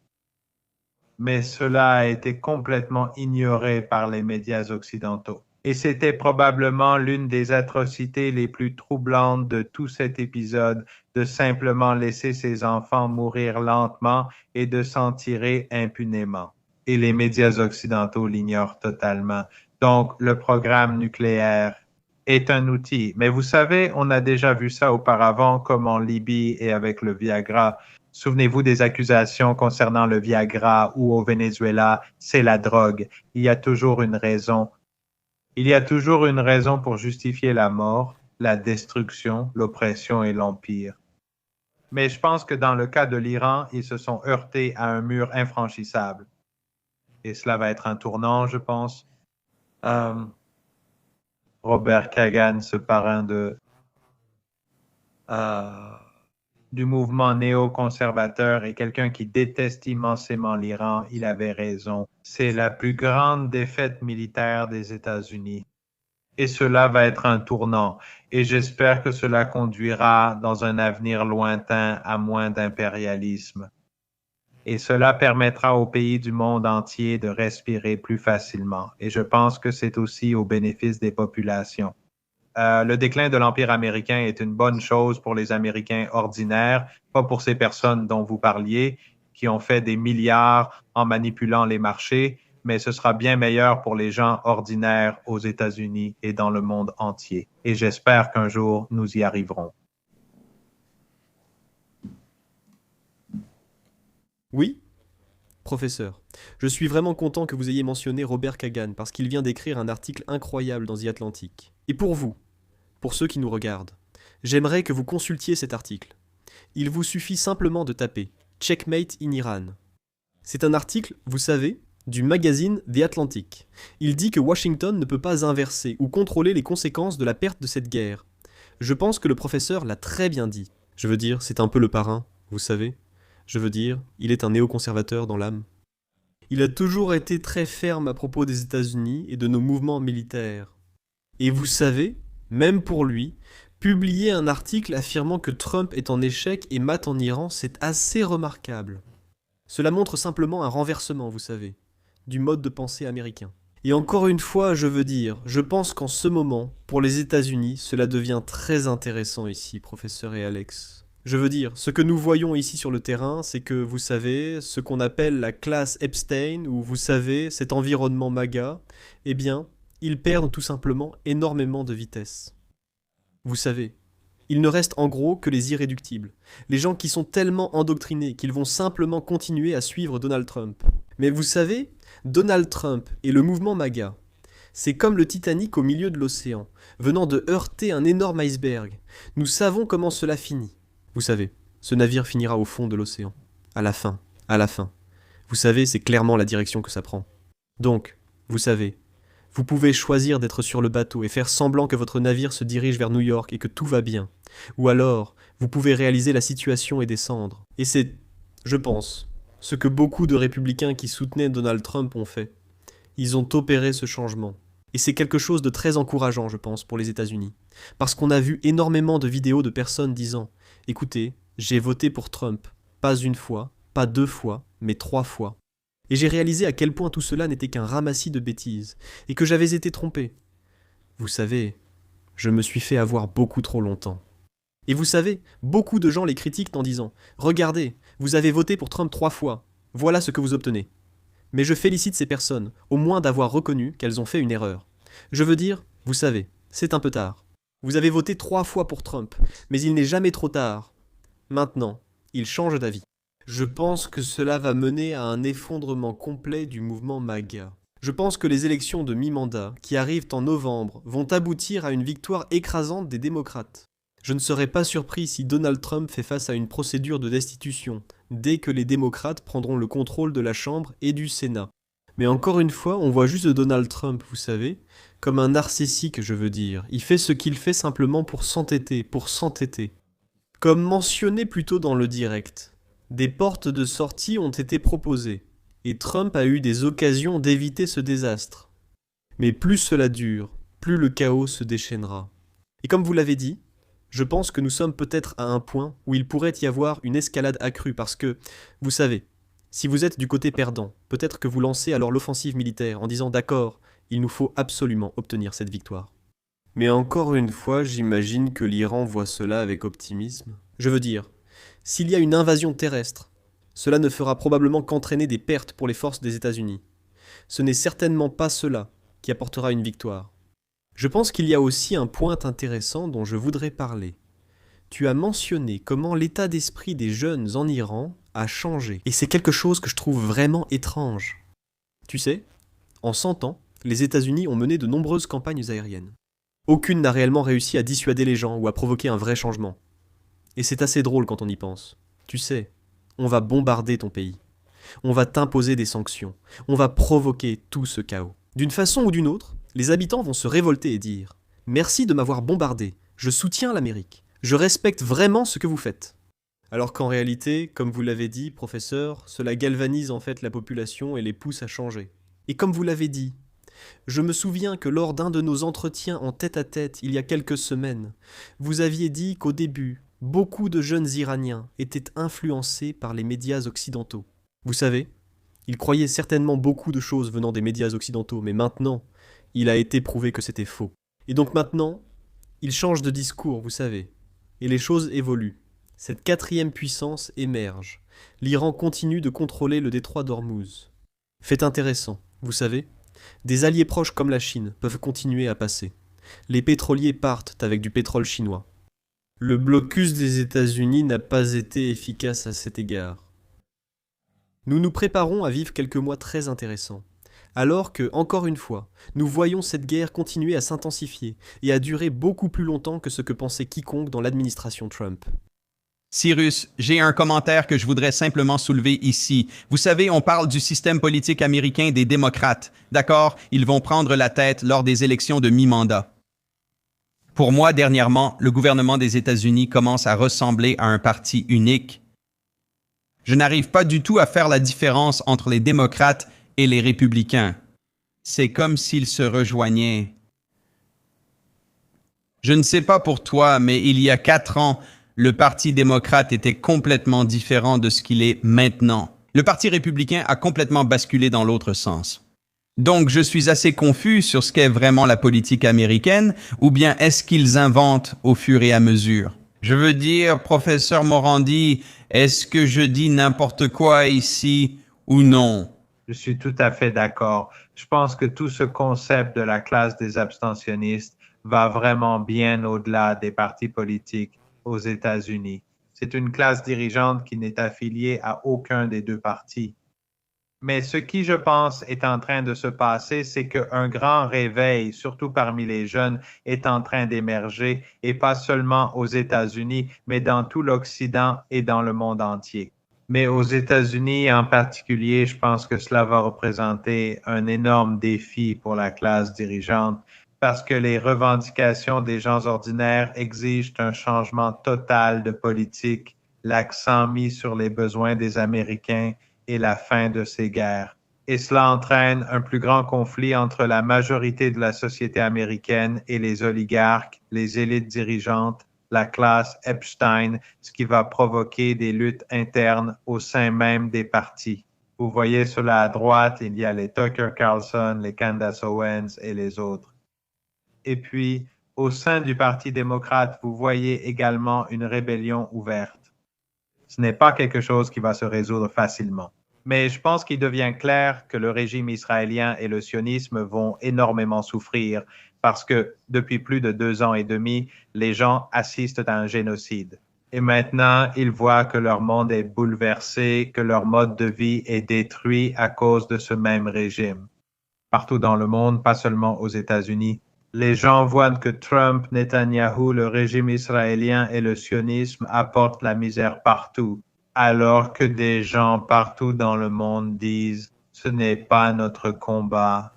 Mais cela a été complètement ignoré par les médias occidentaux. Et c'était probablement l'une des atrocités les plus troublantes de tout cet épisode, de simplement laisser ces enfants mourir lentement et de s'en tirer impunément. Et les médias occidentaux l'ignorent totalement. Donc, le programme nucléaire est un outil. Mais vous savez, on a déjà vu ça auparavant, comme en Libye et avec le Viagra. Souvenez-vous des accusations concernant le Viagra ou au Venezuela, c'est la drogue. Il y a toujours une raison. Il y a toujours une raison pour justifier la mort, la destruction, l'oppression et l'empire. Mais je pense que dans le cas de l'Iran, ils se sont heurtés à un mur infranchissable. Et cela va être un tournant, je pense. Robert Kagan, ce parrain du mouvement néoconservateur et quelqu'un qui déteste immensément l'Iran, il avait raison. C'est la plus grande défaite militaire des États-Unis. Et cela va être un tournant. Et j'espère que cela conduira dans un avenir lointain à moins d'impérialisme. Et cela permettra aux pays du monde entier de respirer plus facilement. Et je pense que c'est aussi au bénéfice des populations. Le déclin de l'Empire américain est une bonne chose pour les Américains ordinaires, pas pour ces personnes dont vous parliez, qui ont fait des milliards en manipulant les marchés, mais ce sera bien meilleur pour les gens ordinaires aux États-Unis et dans le monde entier. Et j'espère qu'un jour, nous y arriverons. Oui, professeur. Je suis vraiment content que vous ayez mentionné Robert Kagan parce qu'il vient d'écrire un article incroyable dans The Atlantic. Et pour vous, pour ceux qui nous regardent, j'aimerais que vous consultiez cet article. Il vous suffit simplement de taper Checkmate in Iran. C'est un article, vous savez, du magazine The Atlantic. Il dit que Washington ne peut pas inverser ou contrôler les conséquences de la perte de cette guerre. Je pense que le professeur l'a très bien dit. Je veux dire, c'est un peu le parrain, vous savez. Je veux dire, il est un néoconservateur dans l'âme. Il a toujours été très ferme à propos des États-Unis et de nos mouvements militaires. Et vous savez, même pour lui, publier un article affirmant que Trump est en échec et mate en Iran, c'est assez remarquable. Cela montre simplement un renversement, vous savez, du mode de pensée américain. Et encore une fois, je veux dire, je pense qu'en ce moment, pour les États-Unis, cela devient très intéressant ici, professeur et Alex. Je veux dire, ce que nous voyons ici sur le terrain, c'est que, vous savez, ce qu'on appelle la classe Epstein, ou vous savez, cet environnement MAGA, eh bien, ils perdent tout simplement énormément de vitesse. Vous savez, il ne reste en gros que les irréductibles, les gens qui sont tellement endoctrinés qu'ils vont simplement continuer à suivre Donald Trump. Mais vous savez, Donald Trump et le mouvement MAGA, c'est comme le Titanic au milieu de l'océan, venant de heurter un énorme iceberg. Nous savons comment cela finit. Vous savez, ce navire finira au fond de l'océan. À la fin. Vous savez, c'est clairement la direction que ça prend. Donc, vous savez, vous pouvez choisir d'être sur le bateau et faire semblant que votre navire se dirige vers New York et que tout va bien. Ou alors, vous pouvez réaliser la situation et descendre. Et c'est, je pense, ce que beaucoup de républicains qui soutenaient Donald Trump ont fait. Ils ont opéré ce changement. Et c'est quelque chose de très encourageant, je pense, pour les États-Unis. Parce qu'on a vu énormément de vidéos de personnes disant « Écoutez, j'ai voté pour Trump, pas une fois, pas 2 fois, mais 3 fois. Et j'ai réalisé à quel point tout cela n'était qu'un ramassis de bêtises, et que j'avais été trompé. Vous savez, je me suis fait avoir beaucoup trop longtemps. Et vous savez, beaucoup de gens les critiquent en disant « Regardez, vous avez voté pour Trump 3 fois, voilà ce que vous obtenez. » Mais je félicite ces personnes, au moins d'avoir reconnu qu'elles ont fait une erreur. Je veux dire, vous savez, c'est un peu tard. Vous avez voté 3 fois pour Trump, mais il n'est jamais trop tard. Maintenant, il change d'avis. Je pense que cela va mener à un effondrement complet du mouvement MAGA. Je pense que les élections de mi-mandat, qui arrivent en novembre, vont aboutir à une victoire écrasante des démocrates. Je ne serais pas surpris si Donald Trump fait face à une procédure de destitution, dès que les démocrates prendront le contrôle de la Chambre et du Sénat. Mais encore une fois, on voit juste Donald Trump, vous savez, comme un narcissique, je veux dire. Il fait ce qu'il fait simplement pour s'entêter. Comme mentionné plus tôt dans le direct, des portes de sortie ont été proposées, et Trump a eu des occasions d'éviter ce désastre. Mais plus cela dure, plus le chaos se déchaînera. Et comme vous l'avez dit, je pense que nous sommes peut-être à un point où il pourrait y avoir une escalade accrue parce que, vous savez, si vous êtes du côté perdant, peut-être que vous lancez alors l'offensive militaire en disant d'accord, il nous faut absolument obtenir cette victoire. Mais encore une fois, j'imagine que l'Iran voit cela avec optimisme. Je veux dire, s'il y a une invasion terrestre, cela ne fera probablement qu'entraîner des pertes pour les forces des États-Unis. Ce n'est certainement pas cela qui apportera une victoire. Je pense qu'il y a aussi un point intéressant dont je voudrais parler. Tu as mentionné comment l'état d'esprit des jeunes en Iran a changé. Et c'est quelque chose que je trouve vraiment étrange. Tu sais, en 100 ans, les États-Unis ont mené de nombreuses campagnes aériennes. Aucune n'a réellement réussi à dissuader les gens ou à provoquer un vrai changement. Et c'est assez drôle quand on y pense. Tu sais, on va bombarder ton pays. On va t'imposer des sanctions. On va provoquer tout ce chaos. D'une façon ou d'une autre, les habitants vont se révolter et dire « Merci de m'avoir bombardé, je soutiens l'Amérique, je respecte vraiment ce que vous faites. » Alors qu'en réalité, comme vous l'avez dit, professeur, cela galvanise en fait la population et les pousse à changer. Et comme vous l'avez dit, je me souviens que lors d'un de nos entretiens en tête-à-tête il y a quelques semaines, vous aviez dit qu'au début, beaucoup de jeunes Iraniens étaient influencés par les médias occidentaux. Vous savez, ils croyaient certainement beaucoup de choses venant des médias occidentaux, mais maintenant, il a été prouvé que c'était faux. Et donc maintenant, ils changent de discours, vous savez, et les choses évoluent. Cette 4e puissance émerge. L'Iran continue de contrôler le détroit d'Ormuz. Fait intéressant. Vous savez, des alliés proches comme la Chine peuvent continuer à passer. Les pétroliers partent avec du pétrole chinois. Le blocus des États-Unis n'a pas été efficace à cet égard. Nous nous préparons à vivre quelques mois très intéressants, alors que, encore une fois, nous voyons cette guerre continuer à s'intensifier et à durer beaucoup plus longtemps que ce que pensait quiconque dans l'administration Trump. Cyrus, j'ai un commentaire que je voudrais simplement soulever ici. Vous savez, on parle du système politique américain des démocrates. D'accord? Ils vont prendre la tête lors des élections de mi-mandat. Pour moi, dernièrement, le gouvernement des États-Unis commence à ressembler à un parti unique. Je n'arrive pas du tout à faire la différence entre les démocrates et les républicains. C'est comme s'ils se rejoignaient. Je ne sais pas pour toi, mais il y a 4 ans, le Parti démocrate était complètement différent de ce qu'il est maintenant. Le Parti républicain a complètement basculé dans l'autre sens. Donc, je suis assez confus sur ce qu'est vraiment la politique américaine, ou bien est-ce qu'ils inventent au fur et à mesure? Je veux dire, professeur Morandi, est-ce que je dis n'importe quoi ici ou non? Je suis tout à fait d'accord. Je pense que tout ce concept de la classe des abstentionnistes va vraiment bien au-delà des partis politiques aux États-Unis. C'est une classe dirigeante qui n'est affiliée à aucun des deux partis. Mais ce qui, je pense, est en train de se passer, c'est qu'un grand réveil, surtout parmi les jeunes, est en train d'émerger, et pas seulement aux États-Unis, mais dans tout l'Occident et dans le monde entier. Mais aux États-Unis en particulier, je pense que cela va représenter un énorme défi pour la classe dirigeante parce que les revendications des gens ordinaires exigent un changement total de politique, l'accent mis sur les besoins des Américains et la fin de ces guerres. Et cela entraîne un plus grand conflit entre la majorité de la société américaine et les oligarques, les élites dirigeantes, la classe Epstein, ce qui va provoquer des luttes internes au sein même des partis. Vous voyez cela à droite, il y a les Tucker Carlson, les Candace Owens et les autres. Et puis, au sein du Parti démocrate, vous voyez également une rébellion ouverte. Ce n'est pas quelque chose qui va se résoudre facilement. Mais je pense qu'il devient clair que le régime israélien et le sionisme vont énormément souffrir parce que depuis plus de 2 ans et demi, les gens assistent à un génocide. Et maintenant, ils voient que leur monde est bouleversé, que leur mode de vie est détruit à cause de ce même régime. Partout dans le monde, pas seulement aux États-Unis, les gens voient que Trump, Netanyahou, le régime israélien et le sionisme apportent la misère partout, alors que des gens partout dans le monde disent « ce n'est pas notre combat ».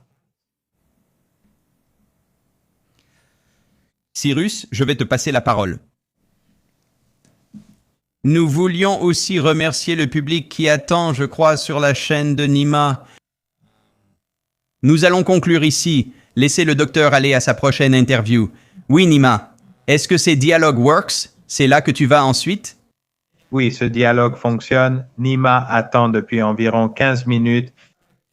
Cyrus, je vais te passer la parole. Nous voulions aussi remercier le public qui attend, je crois, sur la chaîne de Nima. Nous allons conclure ici. Laissez le docteur aller à sa prochaine interview. Oui, Nima. Est-ce que c'est Dialogue Works? C'est là que tu vas ensuite? Oui, ce dialogue fonctionne. Nima attend depuis environ 15 minutes.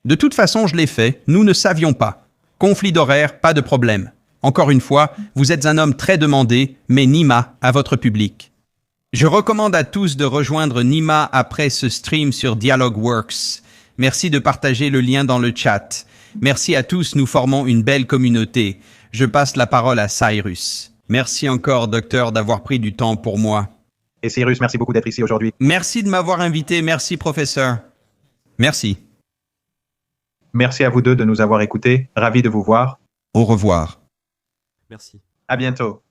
De toute façon, je l'ai fait. Nous ne savions pas. Conflit d'horaire, pas de problème. Encore une fois, vous êtes un homme très demandé, mais Nima à votre public. Je recommande à tous de rejoindre Nima après ce stream sur Dialogue Works. Merci de partager le lien dans le chat. Merci à tous, nous formons une belle communauté. Je passe la parole à Cyrus. Merci encore, docteur, d'avoir pris du temps pour moi. Et Cyrus, merci beaucoup d'être ici aujourd'hui. Merci de m'avoir invité. Merci, professeur. Merci. Merci à vous deux de nous avoir écoutés. Ravi de vous voir. Au revoir. Merci. À bientôt.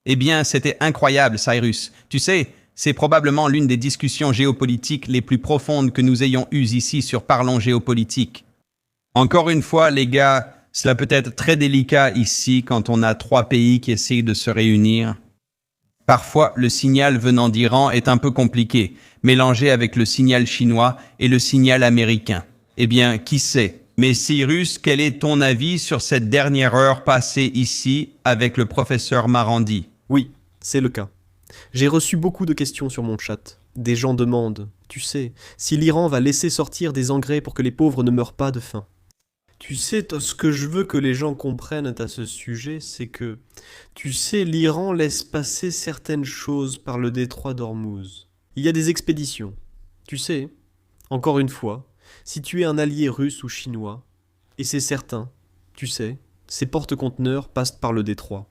Eh bien, c'était incroyable, Cyrus. Tu sais, c'est probablement l'une des discussions géopolitiques les plus profondes que nous ayons eues ici sur Parlons géopolitique. Encore une fois, les gars, cela peut être très délicat ici quand on a 3 pays qui essayent de se réunir. Parfois, le signal venant d'Iran est un peu compliqué, mélangé avec le signal chinois et le signal américain. Eh bien, qui sait? Mais Cyrus, quel est ton avis sur cette dernière heure passée ici avec le professeur Marandi? Oui, c'est le cas. J'ai reçu beaucoup de questions sur mon chat. Des gens demandent, tu sais, si l'Iran va laisser sortir des engrais pour que les pauvres ne meurent pas de faim. Tu sais, ce que je veux que les gens comprennent à ce sujet, c'est que, tu sais, l'Iran laisse passer certaines choses par le détroit d'Ormuz. Il y a des expéditions. Tu sais, encore une fois, si tu es un allié russe ou chinois, et c'est certain, tu sais, ces porte-conteneurs passent par le détroit.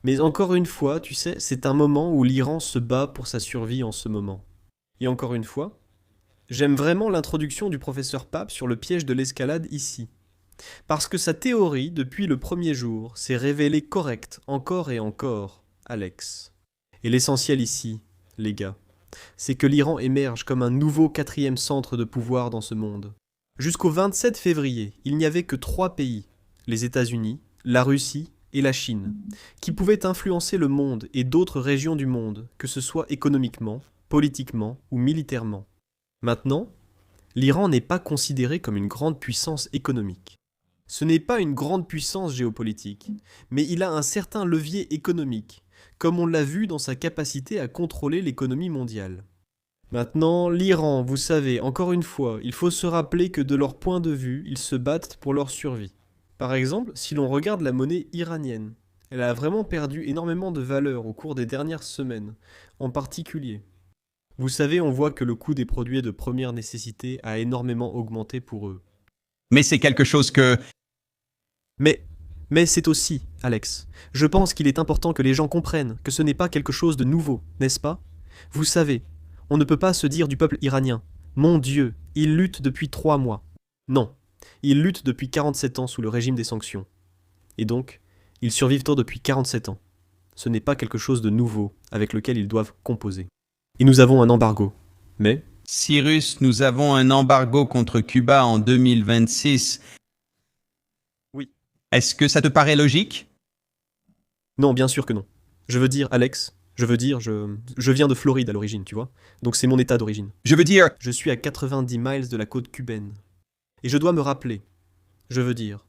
Mais encore une fois, tu sais, c'est un moment où l'Iran se bat pour sa survie en ce moment. Et encore une fois, j'aime vraiment l'introduction du professeur Pape sur le piège de l'escalade ici. Parce que sa théorie, depuis le premier jour, s'est révélée correcte encore et encore, Alex. Et l'essentiel ici, les gars, c'est que l'Iran émerge comme un nouveau 4e centre de pouvoir dans ce monde. Jusqu'au 27 février, il n'y avait que 3 pays, les États-Unis, la Russie et la Chine, qui pouvaient influencer le monde et d'autres régions du monde, que ce soit économiquement, politiquement ou militairement. Maintenant, l'Iran n'est pas considéré comme une grande puissance économique. Ce n'est pas une grande puissance géopolitique, mais il a un certain levier économique, comme on l'a vu dans sa capacité à contrôler l'économie mondiale. Maintenant, l'Iran, vous savez, encore une fois, il faut se rappeler que de leur point de vue, ils se battent pour leur survie. Par exemple, si l'on regarde la monnaie iranienne, elle a vraiment perdu énormément de valeur au cours des dernières semaines, en particulier. Vous savez, on voit que le coût des produits de première nécessité a énormément augmenté pour eux. Mais c'est quelque chose que... Mais c'est aussi, Alex, je pense qu'il est important que les gens comprennent que ce n'est pas quelque chose de nouveau, n'est-ce pas? Vous savez, on ne peut pas se dire du peuple iranien, mon Dieu, il lutte depuis 3 mois. Non, il lutte depuis 47 ans sous le régime des sanctions. Et donc, ils survivent depuis 47 ans. Ce n'est pas quelque chose de nouveau avec lequel ils doivent composer. Et nous avons un embargo. Mais... Cyrus, nous avons un embargo contre Cuba en 2026. Oui. Est-ce que ça te paraît logique? Non, bien sûr que non. Je veux dire, Alex, je viens de Floride à l'origine, tu vois. Donc c'est mon état d'origine. Je veux dire... Je suis à 90 miles de la côte cubaine. Et je dois me rappeler. Je veux dire.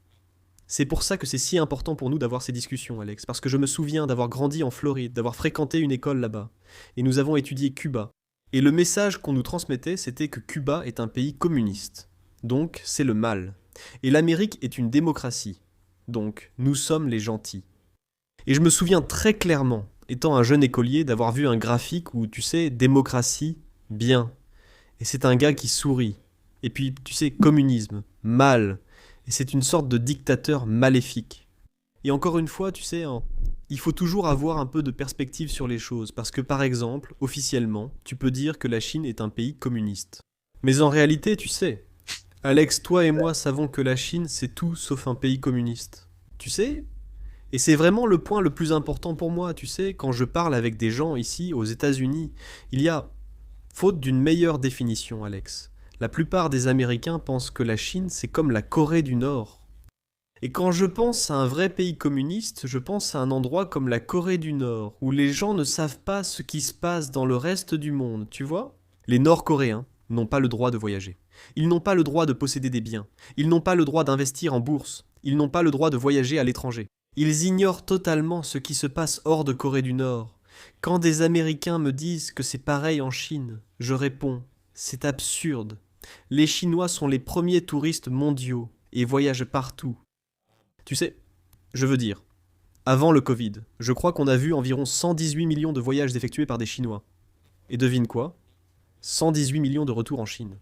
C'est pour ça que c'est si important pour nous d'avoir ces discussions, Alex. Parce que je me souviens d'avoir grandi en Floride, d'avoir fréquenté une école là-bas. Et nous avons étudié Cuba. Et le message qu'on nous transmettait, c'était que Cuba est un pays communiste. Donc, c'est le mal. Et l'Amérique est une démocratie. Donc, nous sommes les gentils. Et je me souviens très clairement, étant un jeune écolier, d'avoir vu un graphique où, tu sais, démocratie, bien. Et c'est un gars qui sourit. Et puis, tu sais, communisme, mal. Et c'est une sorte de dictateur maléfique. Et encore une fois, tu sais, il faut toujours avoir un peu de perspective sur les choses, parce que par exemple, officiellement, tu peux dire que la Chine est un pays communiste. Mais en réalité, tu sais, Alex, toi et moi savons que la Chine, c'est tout sauf un pays communiste. Tu sais? Et c'est vraiment le point le plus important pour moi, tu sais, quand je parle avec des gens ici, aux États-Unis, il y a, faute d'une meilleure définition, Alex, la plupart des Américains pensent que la Chine, c'est comme la Corée du Nord. Et quand je pense à un vrai pays communiste, je pense à un endroit comme la Corée du Nord, où les gens ne savent pas ce qui se passe dans le reste du monde, tu vois? Les Nord-Coréens n'ont pas le droit de voyager. Ils n'ont pas le droit de posséder des biens. Ils n'ont pas le droit d'investir en bourse. Ils n'ont pas le droit de voyager à l'étranger. Ils ignorent totalement ce qui se passe hors de Corée du Nord. Quand des Américains me disent que c'est pareil en Chine, je réponds, c'est absurde. Les Chinois sont les premiers touristes mondiaux et voyagent partout. Tu sais, je veux dire, avant le Covid, je crois qu'on a vu environ 118 millions de voyages effectués par des Chinois. Et devine quoi? 118 millions de retours en Chine.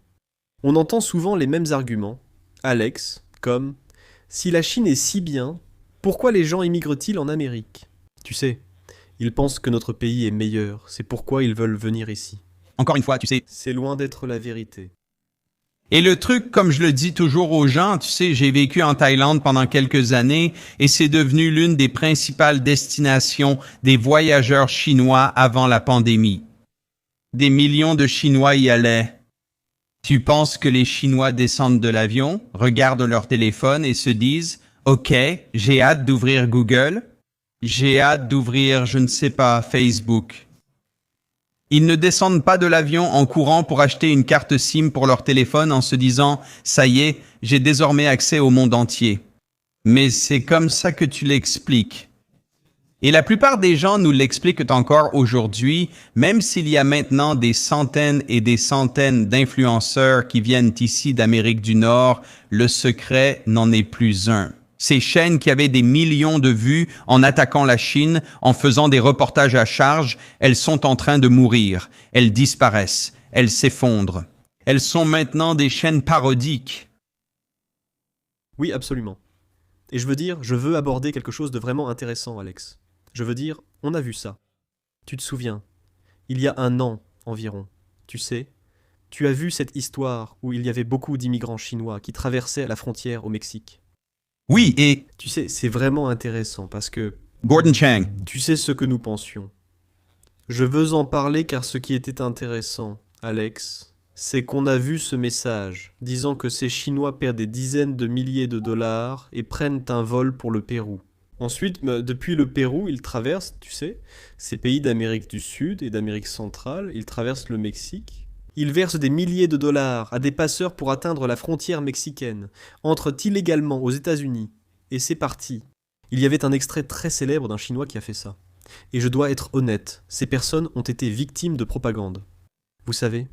On entend souvent les mêmes arguments, Alex, comme « Si la Chine est si bien, pourquoi les gens immigrent-ils en Amérique ?» Tu sais, ils pensent que notre pays est meilleur, c'est pourquoi ils veulent venir ici. Encore une fois, tu sais... C'est loin d'être la vérité. Et le truc, comme je le dis toujours aux gens, tu sais, j'ai vécu en Thaïlande pendant quelques années et c'est devenu l'une des principales destinations des voyageurs chinois avant la pandémie. Des millions de Chinois y allaient. Tu penses que les Chinois descendent de l'avion, regardent leur téléphone et se disent « Ok, j'ai hâte d'ouvrir Google, j'ai hâte d'ouvrir, je ne sais pas, Facebook ». Ils ne descendent pas de l'avion en courant pour acheter une carte SIM pour leur téléphone en se disant « Ça y est, j'ai désormais accès au monde entier ». Mais c'est comme ça que tu l'expliques. Et la plupart des gens nous l'expliquent encore aujourd'hui, même s'il y a maintenant des centaines et des centaines d'influenceurs qui viennent ici d'Amérique du Nord, le secret n'en est plus un. Ces chaînes qui avaient des millions de vues en attaquant la Chine, en faisant des reportages à charge, elles sont en train de mourir. Elles disparaissent. Elles s'effondrent. Elles sont maintenant des chaînes parodiques. Oui, absolument. Et je veux aborder quelque chose de vraiment intéressant, Alex. Je veux dire, on a vu ça. Tu te souviens, il y a 1 an environ, tu sais, tu as vu cette histoire où il y avait beaucoup d'immigrants chinois qui traversaient la frontière au Mexique. Oui, et Tu sais, c'est vraiment intéressant parce que Gordon Chang. tu sais ce que nous pensions. Je veux en parler car ce qui était intéressant, Alex, c'est qu'on a vu ce message disant que ces Chinois perdent des dizaines de milliers de dollars et prennent un vol pour le Pérou. Ensuite, depuis le Pérou, ils traversent, tu sais, ces pays d'Amérique du Sud et d'Amérique centrale, ils traversent le Mexique. Ils versent des milliers de dollars à des passeurs pour atteindre la frontière mexicaine, entrent illégalement aux États-Unis, et c'est parti. Il y avait un extrait très célèbre d'un Chinois qui a fait ça. Et je dois être honnête, ces personnes ont été victimes de propagande. Vous savez,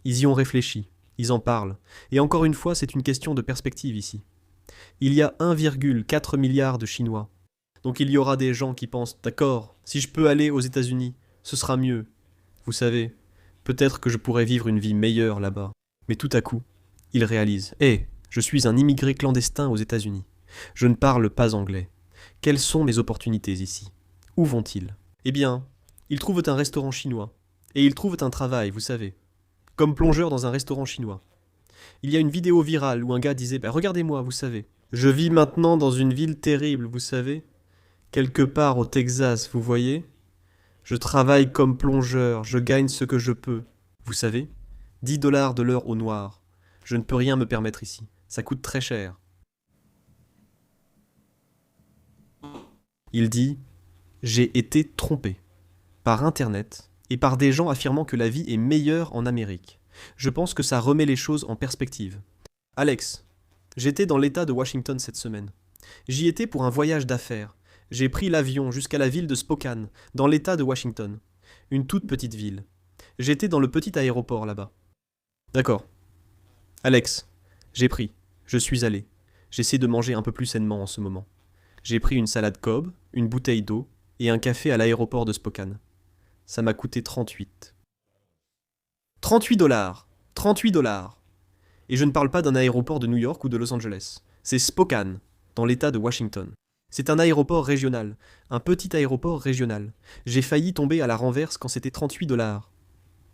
ils y ont réfléchi, ils en parlent, et encore une fois, c'est une question de perspective ici. Il y a 1,4 milliard de Chinois. Donc il y aura des gens qui pensent, d'accord, si je peux aller aux États-Unis, ce sera mieux. Vous savez, peut-être que je pourrais vivre une vie meilleure là-bas. Mais tout à coup, ils réalisent, je suis un immigré clandestin aux États-Unis. Je ne parle pas anglais. Quelles sont mes opportunités ici? Où vont-ils? Eh bien, ils trouvent un restaurant chinois. Et ils trouvent un travail, vous savez. Comme plongeur dans un restaurant chinois. Il y a une vidéo virale où un gars disait, regardez-moi, vous savez. Je vis maintenant dans une ville terrible, vous savez. Quelque part au Texas, vous voyez? Je travaille comme plongeur, je gagne ce que je peux. Vous savez? 10 dollars de l'heure au noir. Je ne peux rien me permettre ici. Ça coûte très cher. Il dit, j'ai été trompé. Par Internet et par des gens affirmant que la vie est meilleure en Amérique. Je pense que ça remet les choses en perspective. Alex, j'étais dans l'État de Washington cette semaine. J'y étais pour un voyage d'affaires. J'ai pris l'avion jusqu'à la ville de Spokane, dans l'État de Washington. Une toute petite ville. J'étais dans le petit aéroport là-bas. D'accord. Alex, je suis allé. J'essaie de manger un peu plus sainement en ce moment. J'ai pris une salade Cobb, une bouteille d'eau et un café à l'aéroport de Spokane. Ça m'a coûté 38. 38 dollars 38 dollars. Et je ne parle pas d'un aéroport de New York ou de Los Angeles. C'est Spokane, dans l'État de Washington. C'est un aéroport régional, un petit aéroport régional. J'ai failli tomber à la renverse quand c'était 38 dollars.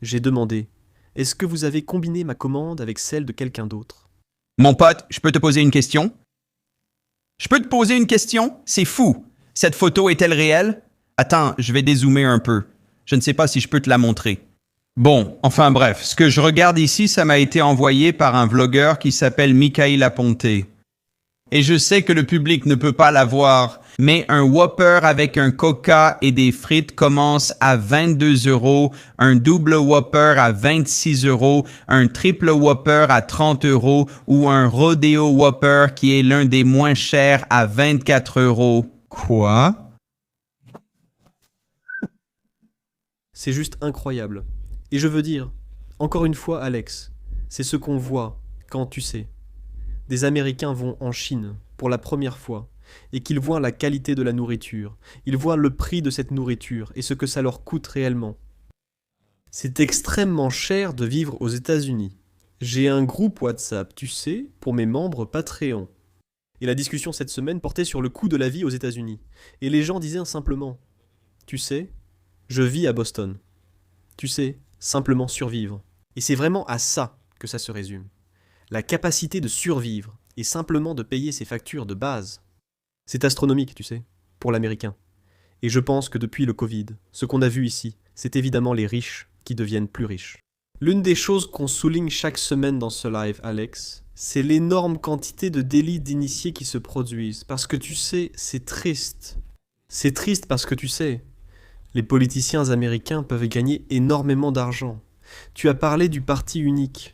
J'ai demandé, est-ce que vous avez combiné ma commande avec celle de quelqu'un d'autre? Mon pote, je peux te poser une question? Je peux te poser une question? C'est fou. Cette photo est-elle réelle? Attends, je vais dézoomer un peu. Je ne sais pas si je peux te la montrer. Bon, enfin bref, ce que je regarde ici, ça m'a été envoyé par un vlogueur qui s'appelle Michael Aponte. Et je sais que le public ne peut pas la voir, mais un Whopper avec un Coca et des frites commence à 22 €, un double Whopper à 26 €, un triple Whopper à 30 € ou un Rodeo Whopper qui est l'un des moins chers à 24 €. Quoi? C'est juste incroyable. Et je veux dire, encore une fois, Alex, c'est ce qu'on voit quand, tu sais, des Américains vont en Chine pour la première fois et qu'ils voient la qualité de la nourriture, ils voient le prix de cette nourriture et ce que ça leur coûte réellement. C'est extrêmement cher de vivre aux États-Unis. J'ai un groupe WhatsApp, tu sais, pour mes membres Patreon. Et la discussion cette semaine portait sur le coût de la vie aux États-Unis. Et les gens disaient simplement, tu sais, je vis à Boston. Tu sais, simplement survivre. Et c'est vraiment à ça que ça se résume. La capacité de survivre et simplement de payer ses factures de base. C'est astronomique, tu sais, pour l'Américain. Et je pense que depuis le Covid, ce qu'on a vu ici, c'est évidemment les riches qui deviennent plus riches. L'une des choses qu'on souligne chaque semaine dans ce live, Alex, c'est l'énorme quantité de délits d'initiés qui se produisent. Parce que tu sais, c'est triste. C'est triste parce que tu sais, les politiciens américains peuvent gagner énormément d'argent. Tu as parlé du parti unique.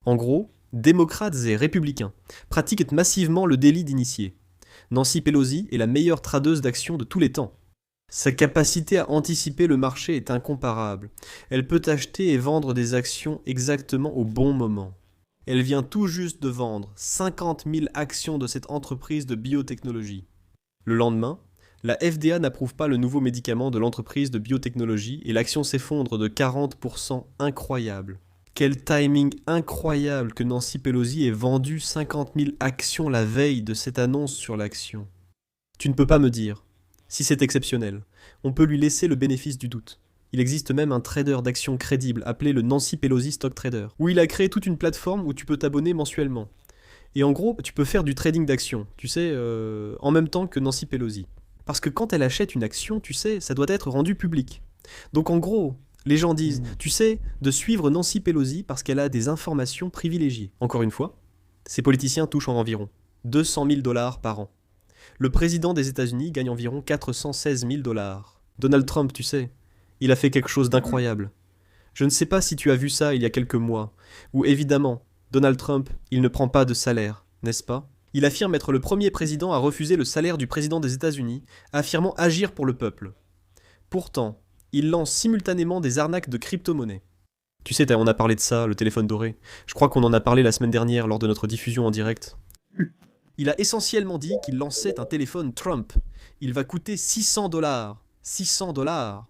En gros, démocrates et républicains pratiquent massivement le délit d'initié. Nancy Pelosi est la meilleure tradeuse d'actions de tous les temps. Sa capacité à anticiper le marché est incomparable. Elle peut acheter et vendre des actions exactement au bon moment. Elle vient tout juste de vendre 50 000 actions de cette entreprise de biotechnologie. Le lendemain, la FDA n'approuve pas le nouveau médicament de l'entreprise de biotechnologie et l'action s'effondre de 40%, incroyable. Quel timing incroyable que Nancy Pelosi ait vendu 50 000 actions la veille de cette annonce sur l'action. Tu ne peux pas me dire si c'est exceptionnel. On peut lui laisser le bénéfice du doute. Il existe même un trader d'actions crédible appelé le Nancy Pelosi Stock Trader, où il a créé toute une plateforme où tu peux t'abonner mensuellement. Et en gros, tu peux faire du trading d'actions, tu sais, en même temps que Nancy Pelosi. Parce que quand elle achète une action, tu sais, ça doit être rendu public. Donc en gros, les gens disent, tu sais, de suivre Nancy Pelosi parce qu'elle a des informations privilégiées. Encore une fois, ces politiciens touchent environ 200 000 $ par an. Le président des États-Unis gagne environ 416 000 $. Donald Trump, tu sais, il a fait quelque chose d'incroyable. Je ne sais pas si tu as vu ça il y a quelques mois, où évidemment, Donald Trump, il ne prend pas de salaire, n'est-ce pas ? Il affirme être le premier président à refuser le salaire du président des États-Unis, affirmant agir pour le peuple. Pourtant, il lance simultanément des arnaques de crypto-monnaies. Tu sais, on a parlé de ça, le téléphone doré. Je crois qu'on en a parlé la semaine dernière lors de notre diffusion en direct. Il a essentiellement dit qu'il lançait un téléphone Trump. Il va coûter 600 $. 600 $.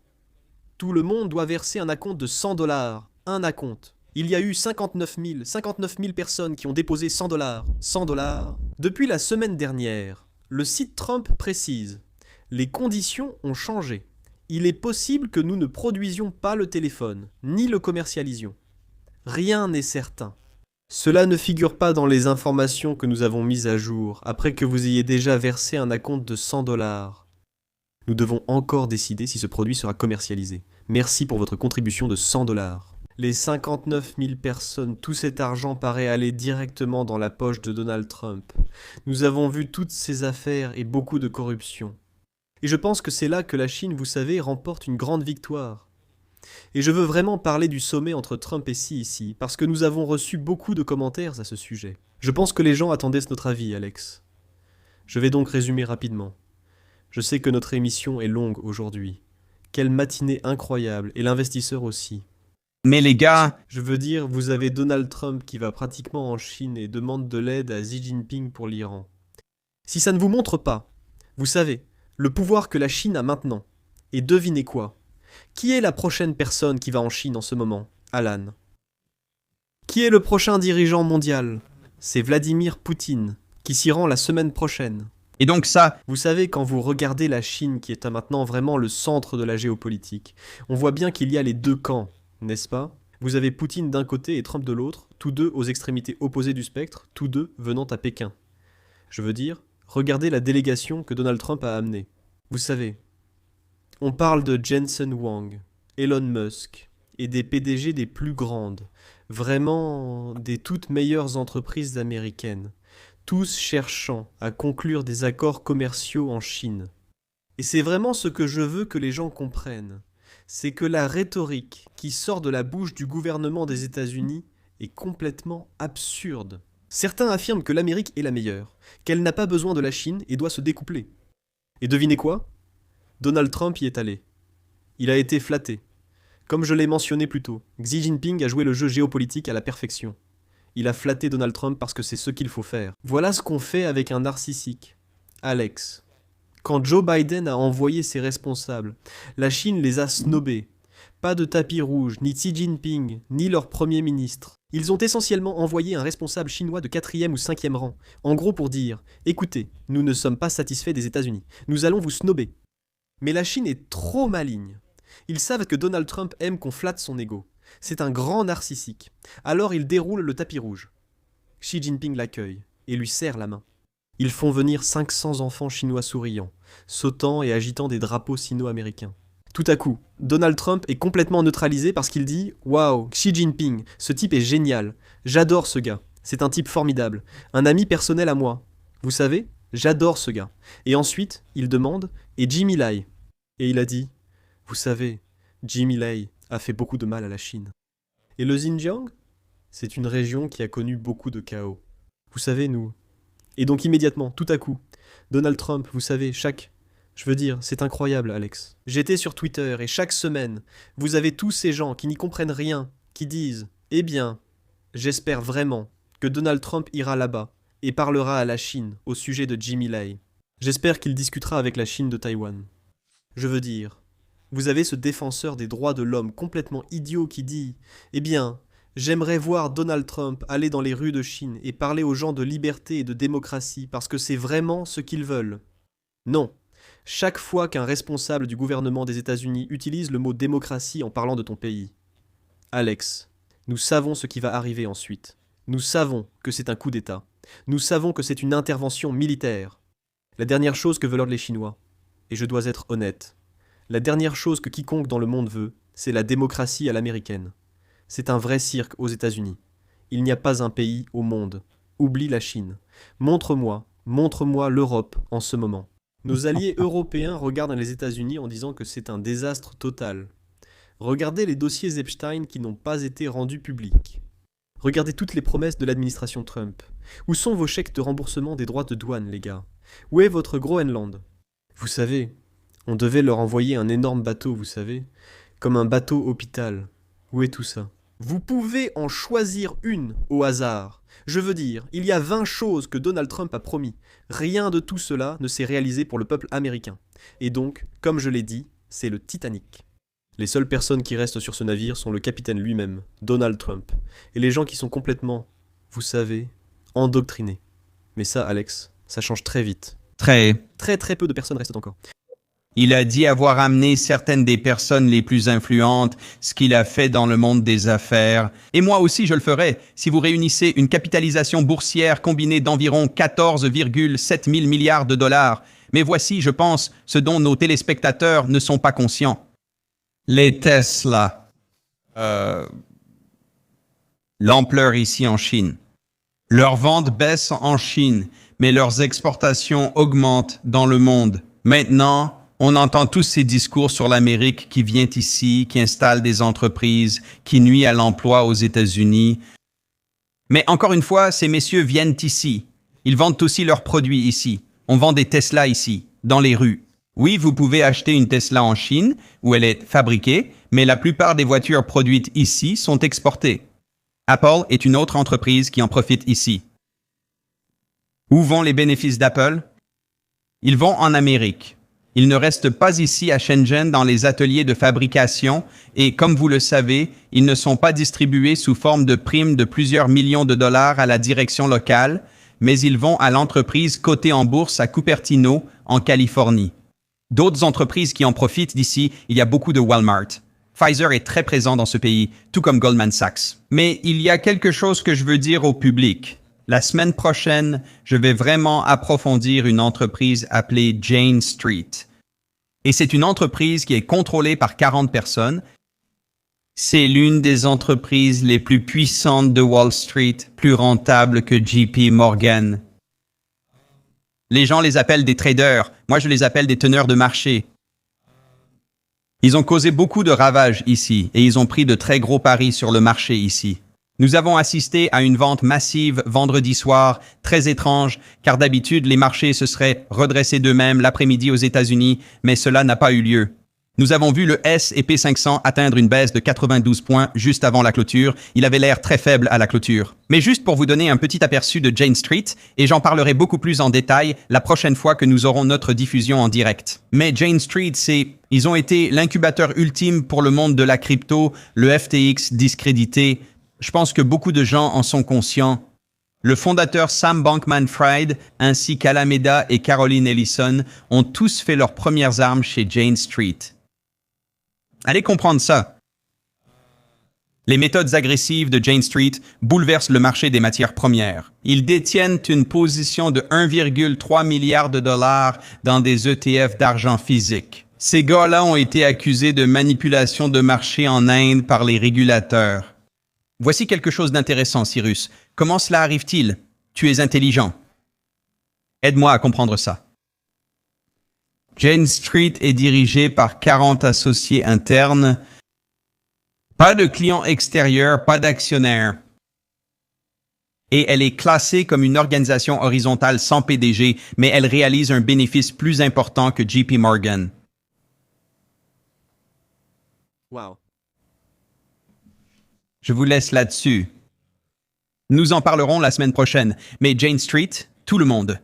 Tout le monde doit verser un acompte de 100 $. Un acompte. Il y a eu 59 000 personnes qui ont déposé 100 $. 100 $. Depuis la semaine dernière, le site Trump précise « Les conditions ont changé. Il est possible que nous ne produisions pas le téléphone, ni le commercialisions. Rien n'est certain. Cela ne figure pas dans les informations que nous avons mises à jour, après que vous ayez déjà versé un acompte de 100 $. Nous devons encore décider si ce produit sera commercialisé. Merci pour votre contribution de 100 $. Les 59 000 personnes, tout cet argent paraît aller directement dans la poche de Donald Trump. Nous avons vu toutes ces affaires et beaucoup de corruption. Et je pense que c'est là que la Chine, vous savez, remporte une grande victoire. Et je veux vraiment parler du sommet entre Trump et Xi ici, parce que nous avons reçu beaucoup de commentaires à ce sujet. Je pense que les gens attendaient notre avis, Alex. Je vais donc résumer rapidement. Je sais que notre émission est longue aujourd'hui. Quelle matinée incroyable, et l'investisseur aussi. Mais les gars, Je veux dire, vous avez Donald Trump qui va pratiquement en Chine et demande de l'aide à Xi Jinping pour l'Iran. Si ça ne vous montre pas, vous savez, le pouvoir que la Chine a maintenant. Et devinez quoi ? Qui est la prochaine personne qui va en Chine en ce moment, Alan ? Qui est le prochain dirigeant mondial ? C'est Vladimir Poutine, qui s'y rend la semaine prochaine. et donc ça, Vous savez, quand vous regardez la Chine, qui est maintenant vraiment le centre de la géopolitique, on voit bien qu'il y a les deux camps, n'est-ce pas ? Vous avez Poutine d'un côté et Trump de l'autre, tous deux aux extrémités opposées du spectre, tous deux venant à Pékin. Je veux dire, regardez la délégation que Donald Trump a amenée. Vous savez, on parle de Jensen Huang, Elon Musk, et des PDG des plus grandes, vraiment des toutes meilleures entreprises américaines, tous cherchant à conclure des accords commerciaux en Chine. Et c'est vraiment ce que je veux que les gens comprennent, c'est que la rhétorique qui sort de la bouche du gouvernement des États-Unis est complètement absurde. Certains affirment que l'Amérique est la meilleure, qu'elle n'a pas besoin de la Chine et doit se découpler. Et devinez quoi ? Donald Trump y est allé. Il a été flatté. Comme je l'ai mentionné plus tôt, Xi Jinping a joué le jeu géopolitique à la perfection. Il a flatté Donald Trump parce que c'est ce qu'il faut faire. Voilà ce qu'on fait avec un narcissique. Alex. Quand Joe Biden a envoyé ses responsables, la Chine les a snobés. Pas de tapis rouge, ni Xi Jinping, ni leur premier ministre. Ils ont essentiellement envoyé un responsable chinois de 4e ou 5e rang, en gros pour dire « Écoutez, nous ne sommes pas satisfaits des États-Unis, nous allons vous snober ». Mais la Chine est trop maligne. Ils savent que Donald Trump aime qu'on flatte son ego. C'est un grand narcissique. Alors ils déroulent le tapis rouge. Xi Jinping l'accueille et lui serre la main. Ils font venir 500 enfants chinois souriants, sautant et agitant des drapeaux sino-américains. Tout à coup, Donald Trump est complètement neutralisé parce qu'il dit « Waouh, Xi Jinping, ce type est génial. J'adore ce gars. C'est un type formidable. Un ami personnel à moi. Vous savez, j'adore ce gars. » Et ensuite, il demande « Et Jimmy Lai ?» Et il a dit « Vous savez, Jimmy Lai a fait beaucoup de mal à la Chine. » Et le Xinjiang ? C'est une région qui a connu beaucoup de chaos. Vous savez, nous. Et donc immédiatement, tout à coup, Donald Trump, vous savez, Je veux dire, c'est incroyable, Alex. J'étais sur Twitter et chaque semaine, vous avez tous ces gens qui n'y comprennent rien, qui disent « Eh bien, j'espère vraiment que Donald Trump ira là-bas et parlera à la Chine au sujet de Jimmy Lai. J'espère qu'il discutera avec la Chine de Taïwan. » Je veux dire, vous avez ce défenseur des droits de l'homme complètement idiot qui dit « Eh bien, J'aimerais voir Donald Trump aller dans les rues de Chine et parler aux gens de liberté et de démocratie parce que c'est vraiment ce qu'ils veulent. Non. Chaque fois qu'un responsable du gouvernement des États-Unis utilise le mot démocratie en parlant de ton pays. Alex, nous savons ce qui va arriver ensuite. Nous savons que c'est un coup d'État. Nous savons que c'est une intervention militaire. La dernière chose que veulent les Chinois, et je dois être honnête, la dernière chose que quiconque dans le monde veut, c'est la démocratie à l'américaine. C'est un vrai cirque aux États-Unis. Il n'y a pas un pays au monde. Oublie la Chine. Montre-moi l'Europe en ce moment. Nos alliés européens regardent les États-Unis en disant que c'est un désastre total. Regardez les dossiers Epstein qui n'ont pas été rendus publics. Regardez toutes les promesses de l'administration Trump. Où sont vos chèques de remboursement des droits de douane, les gars? Où est votre Groenland? Vous savez, on devait leur envoyer un énorme bateau, vous savez, comme un bateau hôpital. Où est tout ça? Vous pouvez en choisir une au hasard. Je veux dire, il y a 20 choses que Donald Trump a promis. Rien de tout cela ne s'est réalisé pour le peuple américain. Et donc, comme je l'ai dit, c'est le Titanic. Les seules personnes qui restent sur ce navire sont le capitaine lui-même, Donald Trump, et les gens qui sont complètement, vous savez, endoctrinés. Mais ça, Alex, ça change très vite. Très peu de personnes restent encore. Il a dit avoir amené certaines des personnes les plus influentes, ce qu'il a fait dans le monde des affaires. Et moi aussi, je le ferai si vous réunissez une capitalisation boursière combinée d'environ 14,7 000 milliards de dollars. Mais voici, je pense, ce dont nos téléspectateurs ne sont pas conscients. Les Tesla. L'ampleur ici en Chine. Leurs ventes baissent en Chine, mais leurs exportations augmentent dans le monde. Maintenant, on entend tous ces discours sur l'Amérique qui vient ici, qui installe des entreprises, qui nuit à l'emploi aux États-Unis. Mais encore une fois, ces messieurs viennent ici. Ils vendent aussi leurs produits ici. On vend des Tesla ici, dans les rues. Oui, vous pouvez acheter une Tesla en Chine, où elle est fabriquée, mais la plupart des voitures produites ici sont exportées. Apple est une autre entreprise qui en profite ici. Où vont les bénéfices d'Apple? Ils vont en Amérique. Ils ne restent pas ici à Shenzhen dans les ateliers de fabrication et, comme vous le savez, ils ne sont pas distribués sous forme de primes de plusieurs millions de dollars à la direction locale, mais ils vont à l'entreprise cotée en bourse à Cupertino, en Californie. D'autres entreprises qui en profitent d'ici, il y a beaucoup de Walmart. Pfizer est très présent dans ce pays, tout comme Goldman Sachs. Mais il y a quelque chose que je veux dire au public. La semaine prochaine, je vais vraiment approfondir une entreprise appelée Jane Street. Et c'est une entreprise qui est contrôlée par 40 personnes. C'est l'une des entreprises les plus puissantes de Wall Street, plus rentable que JP Morgan. Les gens les appellent des traders, moi je les appelle des teneurs de marché. Ils ont causé beaucoup de ravages ici et ils ont pris de très gros paris sur le marché ici. Nous avons assisté à une vente massive vendredi soir, très étrange, car d'habitude les marchés se seraient redressés d'eux-mêmes l'après-midi aux États-Unis, mais cela n'a pas eu lieu. Nous avons vu le S&P 500 atteindre une baisse de 92 points juste avant la clôture. Il avait l'air très faible à la clôture. Mais juste pour vous donner un petit aperçu de Jane Street, et j'en parlerai beaucoup plus en détail la prochaine fois que nous aurons notre diffusion en direct. Mais Jane Street, ils ont été l'incubateur ultime pour le monde de la crypto, le FTX discrédité. Je pense que beaucoup de gens en sont conscients. Le fondateur Sam Bankman-Fried ainsi qu'Alameda et Caroline Ellison ont tous fait leurs premières armes chez Jane Street. Allez comprendre ça. Les méthodes agressives de Jane Street bouleversent le marché des matières premières. Ils détiennent une position de 1,3 milliard de dollars dans des ETF d'argent physique. Ces gars-là ont été accusés de manipulation de marché en Inde par les régulateurs. Voici quelque chose d'intéressant, Cyrus. Comment cela arrive-t-il? Tu es intelligent. Aide-moi à comprendre ça. Jane Street est dirigée par 40 associés internes. Pas de clients extérieurs, pas d'actionnaires. Et elle est classée comme une organisation horizontale sans PDG, mais elle réalise un bénéfice plus important que JP Morgan. Wow. Je vous laisse là-dessus. Nous en parlerons la semaine prochaine, mais Jane Street, tout le monde.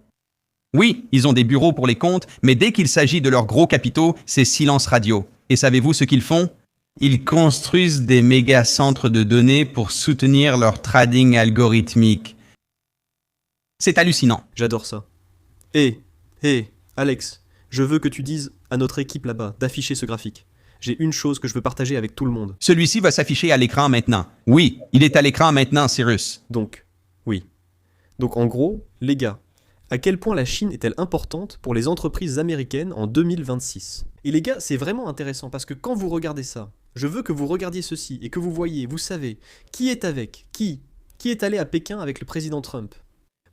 Oui, ils ont des bureaux pour les comptes, mais dès qu'il s'agit de leurs gros capitaux, c'est silence radio. Et savez-vous ce qu'ils font? Ils construisent des méga centres de données pour soutenir leur trading algorithmique. C'est hallucinant. J'adore ça. Hé, Alex, je veux que tu dises à notre équipe là-bas d'afficher ce graphique. J'ai une chose que je veux partager avec tout le monde. Celui-ci va s'afficher à l'écran maintenant. Oui, il est à l'écran maintenant, Cyrus. Donc, oui. Donc en gros, les gars, à quel point la Chine est-elle importante pour les entreprises américaines en 2026 ? Et les gars, c'est vraiment intéressant parce que quand vous regardez ça, je veux que vous regardiez ceci et que vous voyez, vous savez, qui est avec qui est allé à Pékin avec le président Trump.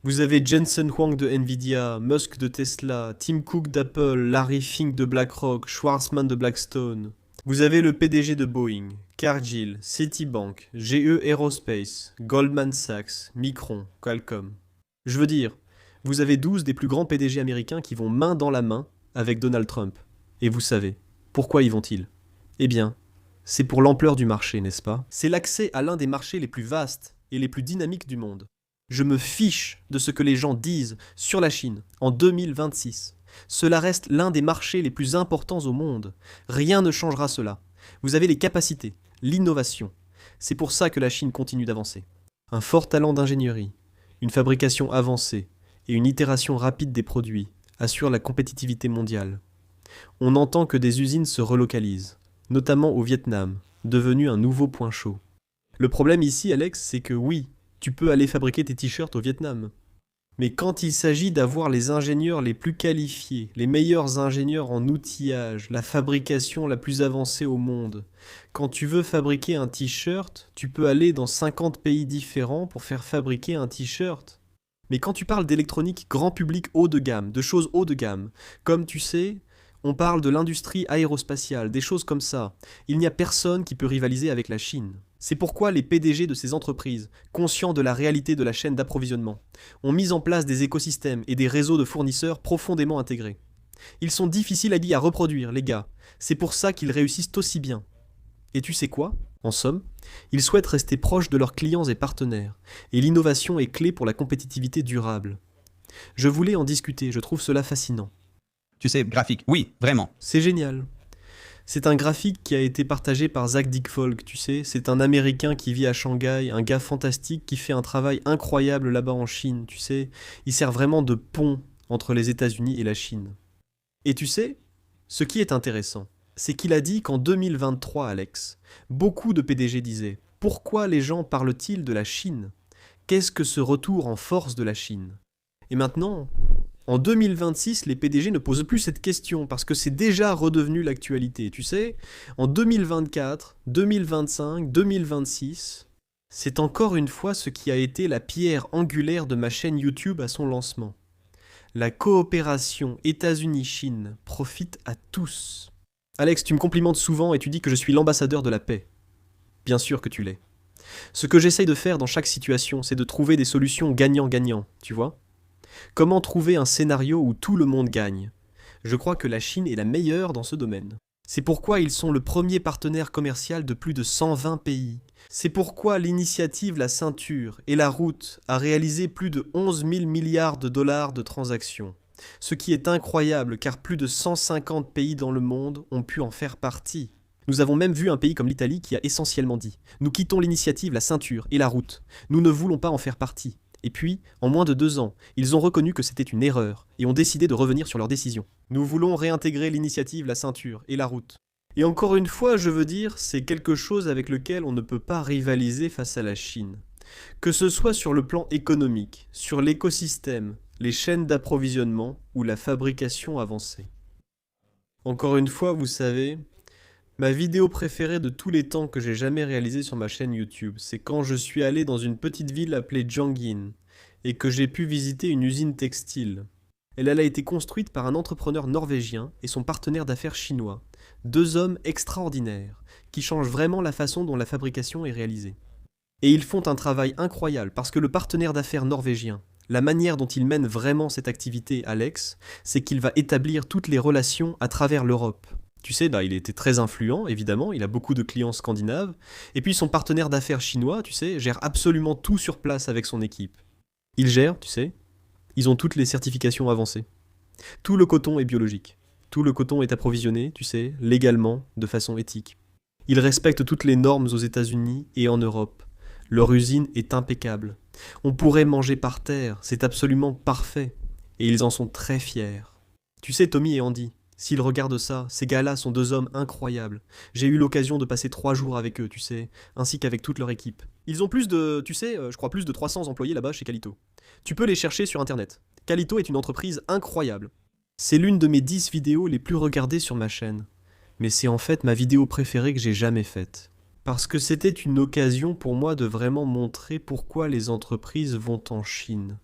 Vous avez Jensen Huang de Nvidia, Musk de Tesla, Tim Cook d'Apple, Larry Fink de BlackRock, Schwarzman de Blackstone. Vous avez le PDG de Boeing, Cargill, Citibank, GE Aerospace, Goldman Sachs, Micron, Qualcomm. Je veux dire, vous avez 12 des plus grands PDG américains qui vont main dans la main avec Donald Trump. Et vous savez, pourquoi y vont-ils ? Eh bien, c'est pour l'ampleur du marché, n'est-ce pas ? C'est l'accès à l'un des marchés les plus vastes et les plus dynamiques du monde. Je me fiche de ce que les gens disent sur la Chine en 2026. Cela reste l'un des marchés les plus importants au monde. Rien ne changera cela. Vous avez les capacités, l'innovation. C'est pour ça que la Chine continue d'avancer. Un fort talent d'ingénierie, une fabrication avancée et une itération rapide des produits assurent la compétitivité mondiale. On n'entend que des usines se relocalisent, notamment au Vietnam, devenu un nouveau point chaud. Le problème ici, Alex, c'est que oui, tu peux aller fabriquer tes t-shirts au Vietnam. Mais quand il s'agit d'avoir les ingénieurs les plus qualifiés, les meilleurs ingénieurs en outillage, la fabrication la plus avancée au monde, quand tu veux fabriquer un t-shirt, tu peux aller dans 50 pays différents pour faire fabriquer un t-shirt. Mais quand tu parles d'électronique grand public haut de gamme, de choses haut de gamme, comme tu sais, on parle de l'industrie aérospatiale, des choses comme ça, il n'y a personne qui peut rivaliser avec la Chine. C'est pourquoi les PDG de ces entreprises, conscients de la réalité de la chaîne d'approvisionnement, ont mis en place des écosystèmes et des réseaux de fournisseurs profondément intégrés. Ils sont difficiles à reproduire, les gars. C'est pour ça qu'ils réussissent aussi bien. Et tu sais quoi ? En somme, ils souhaitent rester proches de leurs clients et partenaires, et l'innovation est clé pour la compétitivité durable. Je voulais en discuter, je trouve cela fascinant. Tu sais, graphique, oui, vraiment. C'est génial. C'est un graphique qui a été partagé par Zach Dickfolk, tu sais, c'est un Américain qui vit à Shanghai, un gars fantastique qui fait un travail incroyable là-bas en Chine, tu sais. Il sert vraiment de pont entre les États-Unis et la Chine. Et tu sais, ce qui est intéressant, c'est qu'il a dit qu'en 2023, Alex, beaucoup de PDG disaient « Pourquoi les gens parlent-ils de la Chine ? Qu'est-ce que ce retour en force de la Chine ?» Et maintenant, en 2026, les PDG ne posent plus cette question parce que c'est déjà redevenu l'actualité. Tu sais, en 2024, 2025, 2026, c'est encore une fois ce qui a été la pierre angulaire de ma chaîne YouTube à son lancement. La coopération États-Unis-Chine profite à tous. Alex, tu me complimentes souvent et tu dis que je suis l'ambassadeur de la paix. Bien sûr que tu l'es. Ce que j'essaye de faire dans chaque situation, c'est de trouver des solutions gagnant-gagnant, tu vois ? Comment trouver un scénario où tout le monde gagne ? Je crois que la Chine est la meilleure dans ce domaine. C'est pourquoi ils sont le premier partenaire commercial de plus de 120 pays. C'est pourquoi l'initiative La Ceinture et la Route a réalisé plus de 11 000 milliards de dollars de transactions. Ce qui est incroyable car plus de 150 pays dans le monde ont pu en faire partie. Nous avons même vu un pays comme l'Italie qui a essentiellement dit « Nous quittons l'initiative La Ceinture et la Route. Nous ne voulons pas en faire partie. » Et puis, en moins de 2 ans, ils ont reconnu que c'était une erreur et ont décidé de revenir sur leur décision. Nous voulons réintégrer l'initiative La Ceinture et la Route. Et encore une fois, je veux dire, c'est quelque chose avec lequel on ne peut pas rivaliser face à la Chine. Que ce soit sur le plan économique, sur l'écosystème, les chaînes d'approvisionnement ou la fabrication avancée. Encore une fois, vous savez, ma vidéo préférée de tous les temps que j'ai jamais réalisée sur ma chaîne YouTube, c'est quand je suis allé dans une petite ville appelée Jiangyin et que j'ai pu visiter une usine textile. Elle a été construite par un entrepreneur norvégien et son partenaire d'affaires chinois, 2 hommes extraordinaires qui changent vraiment la façon dont la fabrication est réalisée. Et ils font un travail incroyable parce que le partenaire d'affaires norvégien, la manière dont il mène vraiment cette activité, Alex, c'est qu'il va établir toutes les relations à travers l'Europe. Tu sais, il était très influent, évidemment, il a beaucoup de clients scandinaves, et puis son partenaire d'affaires chinois, tu sais, gère absolument tout sur place avec son équipe. Ils gèrent, tu sais, ils ont toutes les certifications avancées. Tout le coton est biologique. Tout le coton est approvisionné, tu sais, légalement, de façon éthique. Ils respectent toutes les normes aux États-Unis et en Europe. Leur usine est impeccable. On pourrait manger par terre, c'est absolument parfait. Et ils en sont très fiers. Tu sais, Tommy et Andy, s'ils regardent ça, ces gars-là sont deux hommes incroyables. J'ai eu l'occasion de passer 3 jours avec eux, tu sais, ainsi qu'avec toute leur équipe. Ils ont plus de, tu sais, je crois plus de 300 employés là-bas chez Calito. Tu peux les chercher sur Internet. Calito est une entreprise incroyable. C'est l'une de mes 10 vidéos les plus regardées sur ma chaîne. Mais c'est en fait ma vidéo préférée que j'ai jamais faite. Parce que c'était une occasion pour moi de vraiment montrer pourquoi les entreprises vont en Chine.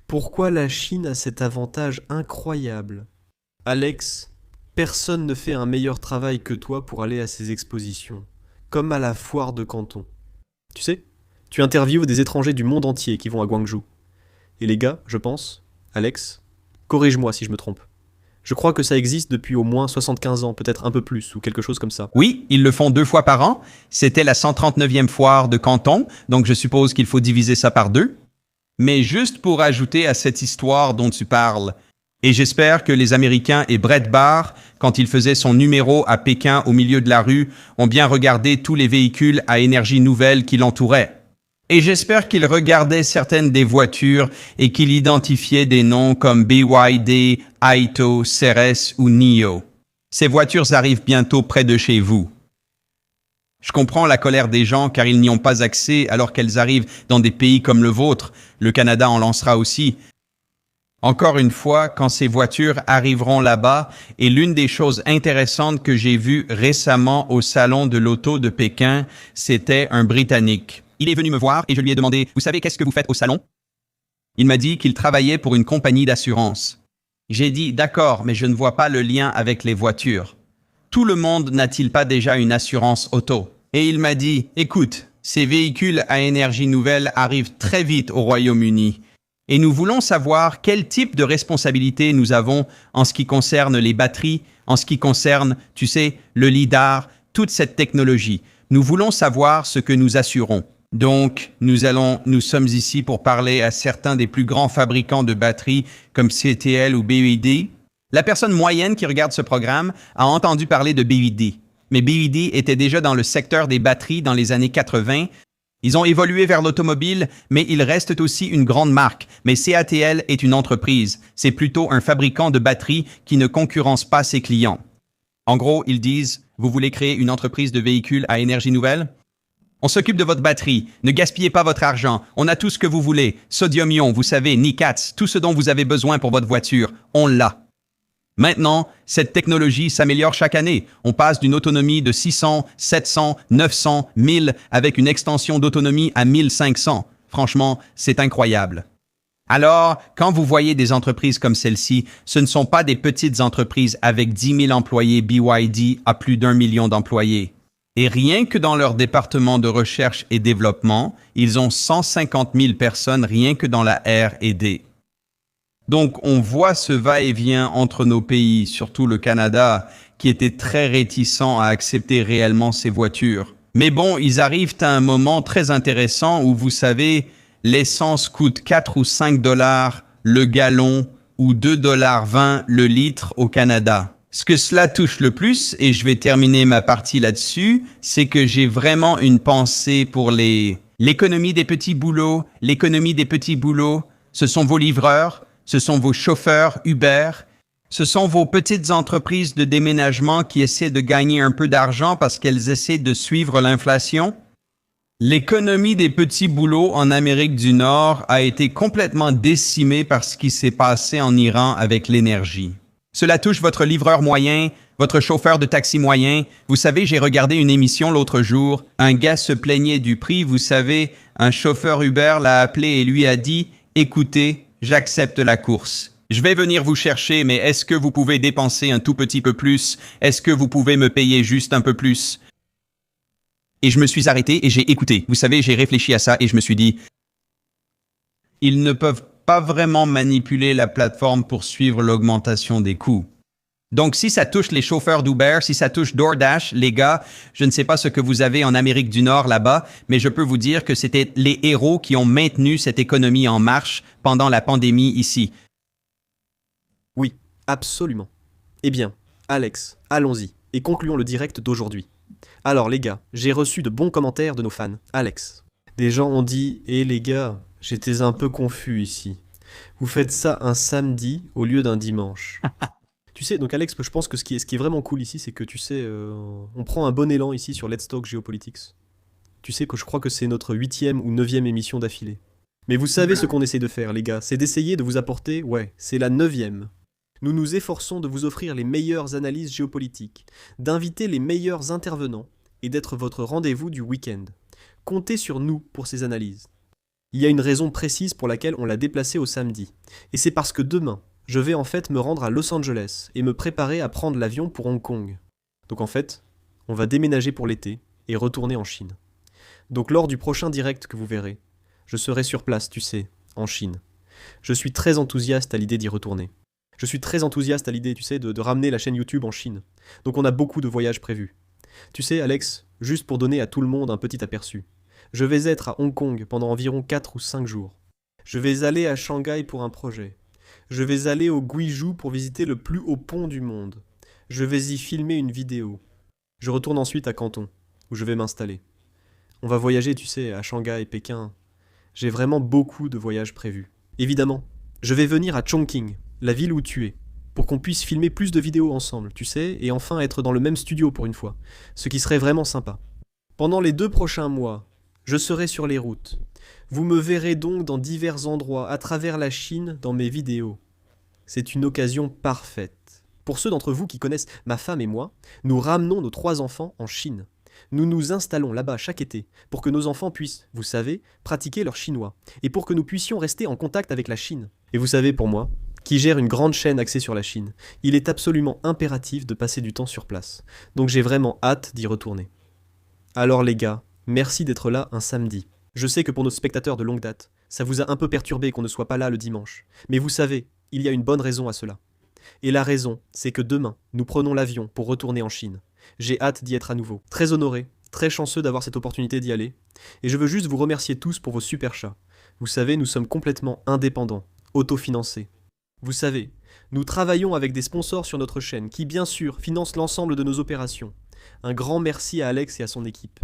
Pourquoi la Chine a cet avantage incroyable. Alex, personne ne fait un meilleur travail que toi pour aller à ces expositions. Comme à la foire de Canton. Tu sais, tu interviews des étrangers du monde entier qui vont à Guangzhou. Et les gars, je pense, Alex, corrige-moi si je me trompe. Je crois que ça existe depuis au moins 75 ans, peut-être un peu plus, ou quelque chose comme ça. Oui, ils le font 2 fois par an. C'était la 139e foire de Canton, donc je suppose qu'il faut diviser ça par 2. Mais juste pour ajouter à cette histoire dont tu parles, et j'espère que les Américains et Brett Baer, quand il faisait son numéro à Pékin au milieu de la rue, ont bien regardé tous les véhicules à énergie nouvelle qui l'entouraient. Et j'espère qu'il regardait certaines des voitures et qu'il identifiait des noms comme BYD, Aito, Ceres ou NIO. Ces voitures arrivent bientôt près de chez vous. Je comprends la colère des gens car ils n'y ont pas accès alors qu'elles arrivent dans des pays comme le vôtre. Le Canada en lancera aussi. Encore une fois, quand ces voitures arriveront là-bas, et l'une des choses intéressantes que j'ai vues récemment au salon de l'auto de Pékin, c'était un Britannique. Il est venu me voir et je lui ai demandé « Vous savez qu'est-ce que vous faites au salon ?» Il m'a dit qu'il travaillait pour une compagnie d'assurance. J'ai dit « D'accord, mais je ne vois pas le lien avec les voitures. Tout le monde n'a-t-il pas déjà une assurance auto ?» Et il m'a dit « Écoute, ces véhicules à énergie nouvelle arrivent très vite au Royaume-Uni. Et nous voulons savoir quel type de responsabilité nous avons en ce qui concerne les batteries, en ce qui concerne, tu sais, le lidar, toute cette technologie. Nous voulons savoir ce que nous assurons. » Donc, nous sommes ici pour parler à certains des plus grands fabricants de batteries comme CATL ou BYD. La personne moyenne qui regarde ce programme a entendu parler de BYD. Mais BYD était déjà dans le secteur des batteries dans les années 80. Ils ont évolué vers l'automobile, mais ils restent aussi une grande marque. Mais CATL est une entreprise. C'est plutôt un fabricant de batteries qui ne concurrence pas ses clients. En gros, ils disent, vous voulez créer une entreprise de véhicules à énergie nouvelle? On s'occupe de votre batterie. Ne gaspillez pas votre argent. On a tout ce que vous voulez. Sodium-ion, vous savez, NiCats, tout ce dont vous avez besoin pour votre voiture. On l'a. Maintenant, cette technologie s'améliore chaque année. On passe d'une autonomie de 600, 700, 900, 1000 avec une extension d'autonomie à 1500. Franchement, c'est incroyable. Alors, quand vous voyez des entreprises comme celle-ci, ce ne sont pas des petites entreprises avec 10 000 employés BYD à plus d'1 million d'employés. Et rien que dans leur département de recherche et développement, ils ont 150 000 personnes rien que dans la R&D. Donc, on voit ce va-et-vient entre nos pays, surtout le Canada, qui était très réticent à accepter réellement ces voitures. Mais bon, ils arrivent à un moment très intéressant où, vous savez, l'essence coûte 4 ou 5 dollars le gallon ou 2,20 $ le litre au Canada. Ce que cela touche le plus, et je vais terminer ma partie là-dessus, c'est que j'ai vraiment une pensée pour l'économie des petits boulots. L'économie des petits boulots, ce sont vos livreurs, ce sont vos chauffeurs Uber, ce sont vos petites entreprises de déménagement qui essaient de gagner un peu d'argent parce qu'elles essaient de suivre l'inflation. L'économie des petits boulots en Amérique du Nord a été complètement décimée par ce qui s'est passé en Iran avec l'énergie. Cela touche votre livreur moyen, votre chauffeur de taxi moyen. Vous savez, j'ai regardé une émission l'autre jour. Un gars se plaignait du prix. Vous savez, un chauffeur Uber l'a appelé et lui a dit « Écoutez, j'accepte la course. Je vais venir vous chercher, mais est-ce que vous pouvez dépenser un tout petit peu plus? Est-ce que vous pouvez me payer juste un peu plus? » Et je me suis arrêté et j'ai écouté. Vous savez, j'ai réfléchi à ça et je me suis dit « Ils ne peuvent pas vraiment manipuler la plateforme pour suivre l'augmentation des coûts. » Donc, si ça touche les chauffeurs d'Uber, si ça touche DoorDash, les gars, je ne sais pas ce que vous avez en Amérique du Nord là-bas, mais je peux vous dire que c'était les héros qui ont maintenu cette économie en marche pendant la pandémie ici. Oui, absolument. Eh bien, Alex, allons-y et concluons le direct d'aujourd'hui. Alors les gars, j'ai reçu de bons commentaires de nos fans. Alex. Des gens ont dit « Eh les gars, j'étais un peu confus ici. Vous faites ça un samedi au lieu d'un dimanche. » Tu sais, donc Alex, je pense que ce qui est vraiment cool ici, c'est que tu sais, on prend un bon élan ici sur Let's Talk Geopolitics. Tu sais que je crois que c'est notre 8e ou 9e émission d'affilée. Mais vous savez ce qu'on essaie de faire, les gars, c'est d'essayer de vous apporter, ouais, c'est la 9e. Nous nous efforçons de vous offrir les meilleures analyses géopolitiques, d'inviter les meilleurs intervenants et d'être votre rendez-vous du week-end. Comptez sur nous pour ces analyses. Il y a une raison précise pour laquelle on l'a déplacé au samedi. Et c'est parce que demain, je vais en fait me rendre à Los Angeles et me préparer à prendre l'avion pour Hong Kong. Donc en fait, on va déménager pour l'été et retourner en Chine. Donc lors du prochain direct que vous verrez, je serai sur place, tu sais, en Chine. Je suis très enthousiaste à l'idée d'y retourner. Je suis très enthousiaste à l'idée, tu sais, de ramener la chaîne YouTube en Chine. Donc on a beaucoup de voyages prévus. Tu sais, Alex, juste pour donner à tout le monde un petit aperçu, je vais être à Hong Kong pendant environ 4 ou 5 jours. Je vais aller à Shanghai pour un projet. Je vais aller au Guizhou pour visiter le plus haut pont du monde. Je vais y filmer une vidéo. Je retourne ensuite à Canton, où je vais m'installer. On va voyager, tu sais, à Shanghai, Pékin. J'ai vraiment beaucoup de voyages prévus. Évidemment, je vais venir à Chongqing, la ville où tu es, pour qu'on puisse filmer plus de vidéos ensemble, tu sais, et enfin être dans le même studio pour une fois, ce qui serait vraiment sympa. Pendant les 2 prochains mois, je serai sur les routes. Vous me verrez donc dans divers endroits à travers la Chine dans mes vidéos. C'est une occasion parfaite. Pour ceux d'entre vous qui connaissent ma femme et moi, nous ramenons nos 3 enfants en Chine. Nous nous installons là-bas chaque été pour que nos enfants puissent, vous savez, pratiquer leur chinois et pour que nous puissions rester en contact avec la Chine. Et vous savez, pour moi, qui gère une grande chaîne axée sur la Chine, il est absolument impératif de passer du temps sur place. Donc j'ai vraiment hâte d'y retourner. Alors les gars, merci d'être là un samedi. Je sais que pour nos spectateurs de longue date, ça vous a un peu perturbé qu'on ne soit pas là le dimanche. Mais vous savez, il y a une bonne raison à cela. Et la raison, c'est que demain, nous prenons l'avion pour retourner en Chine. J'ai hâte d'y être à nouveau. Très honoré, très chanceux d'avoir cette opportunité d'y aller. Et je veux juste vous remercier tous pour vos super chats. Vous savez, nous sommes complètement indépendants, autofinancés. Vous savez, nous travaillons avec des sponsors sur notre chaîne qui, bien sûr, financent l'ensemble de nos opérations. Un grand merci à Alex et à son équipe.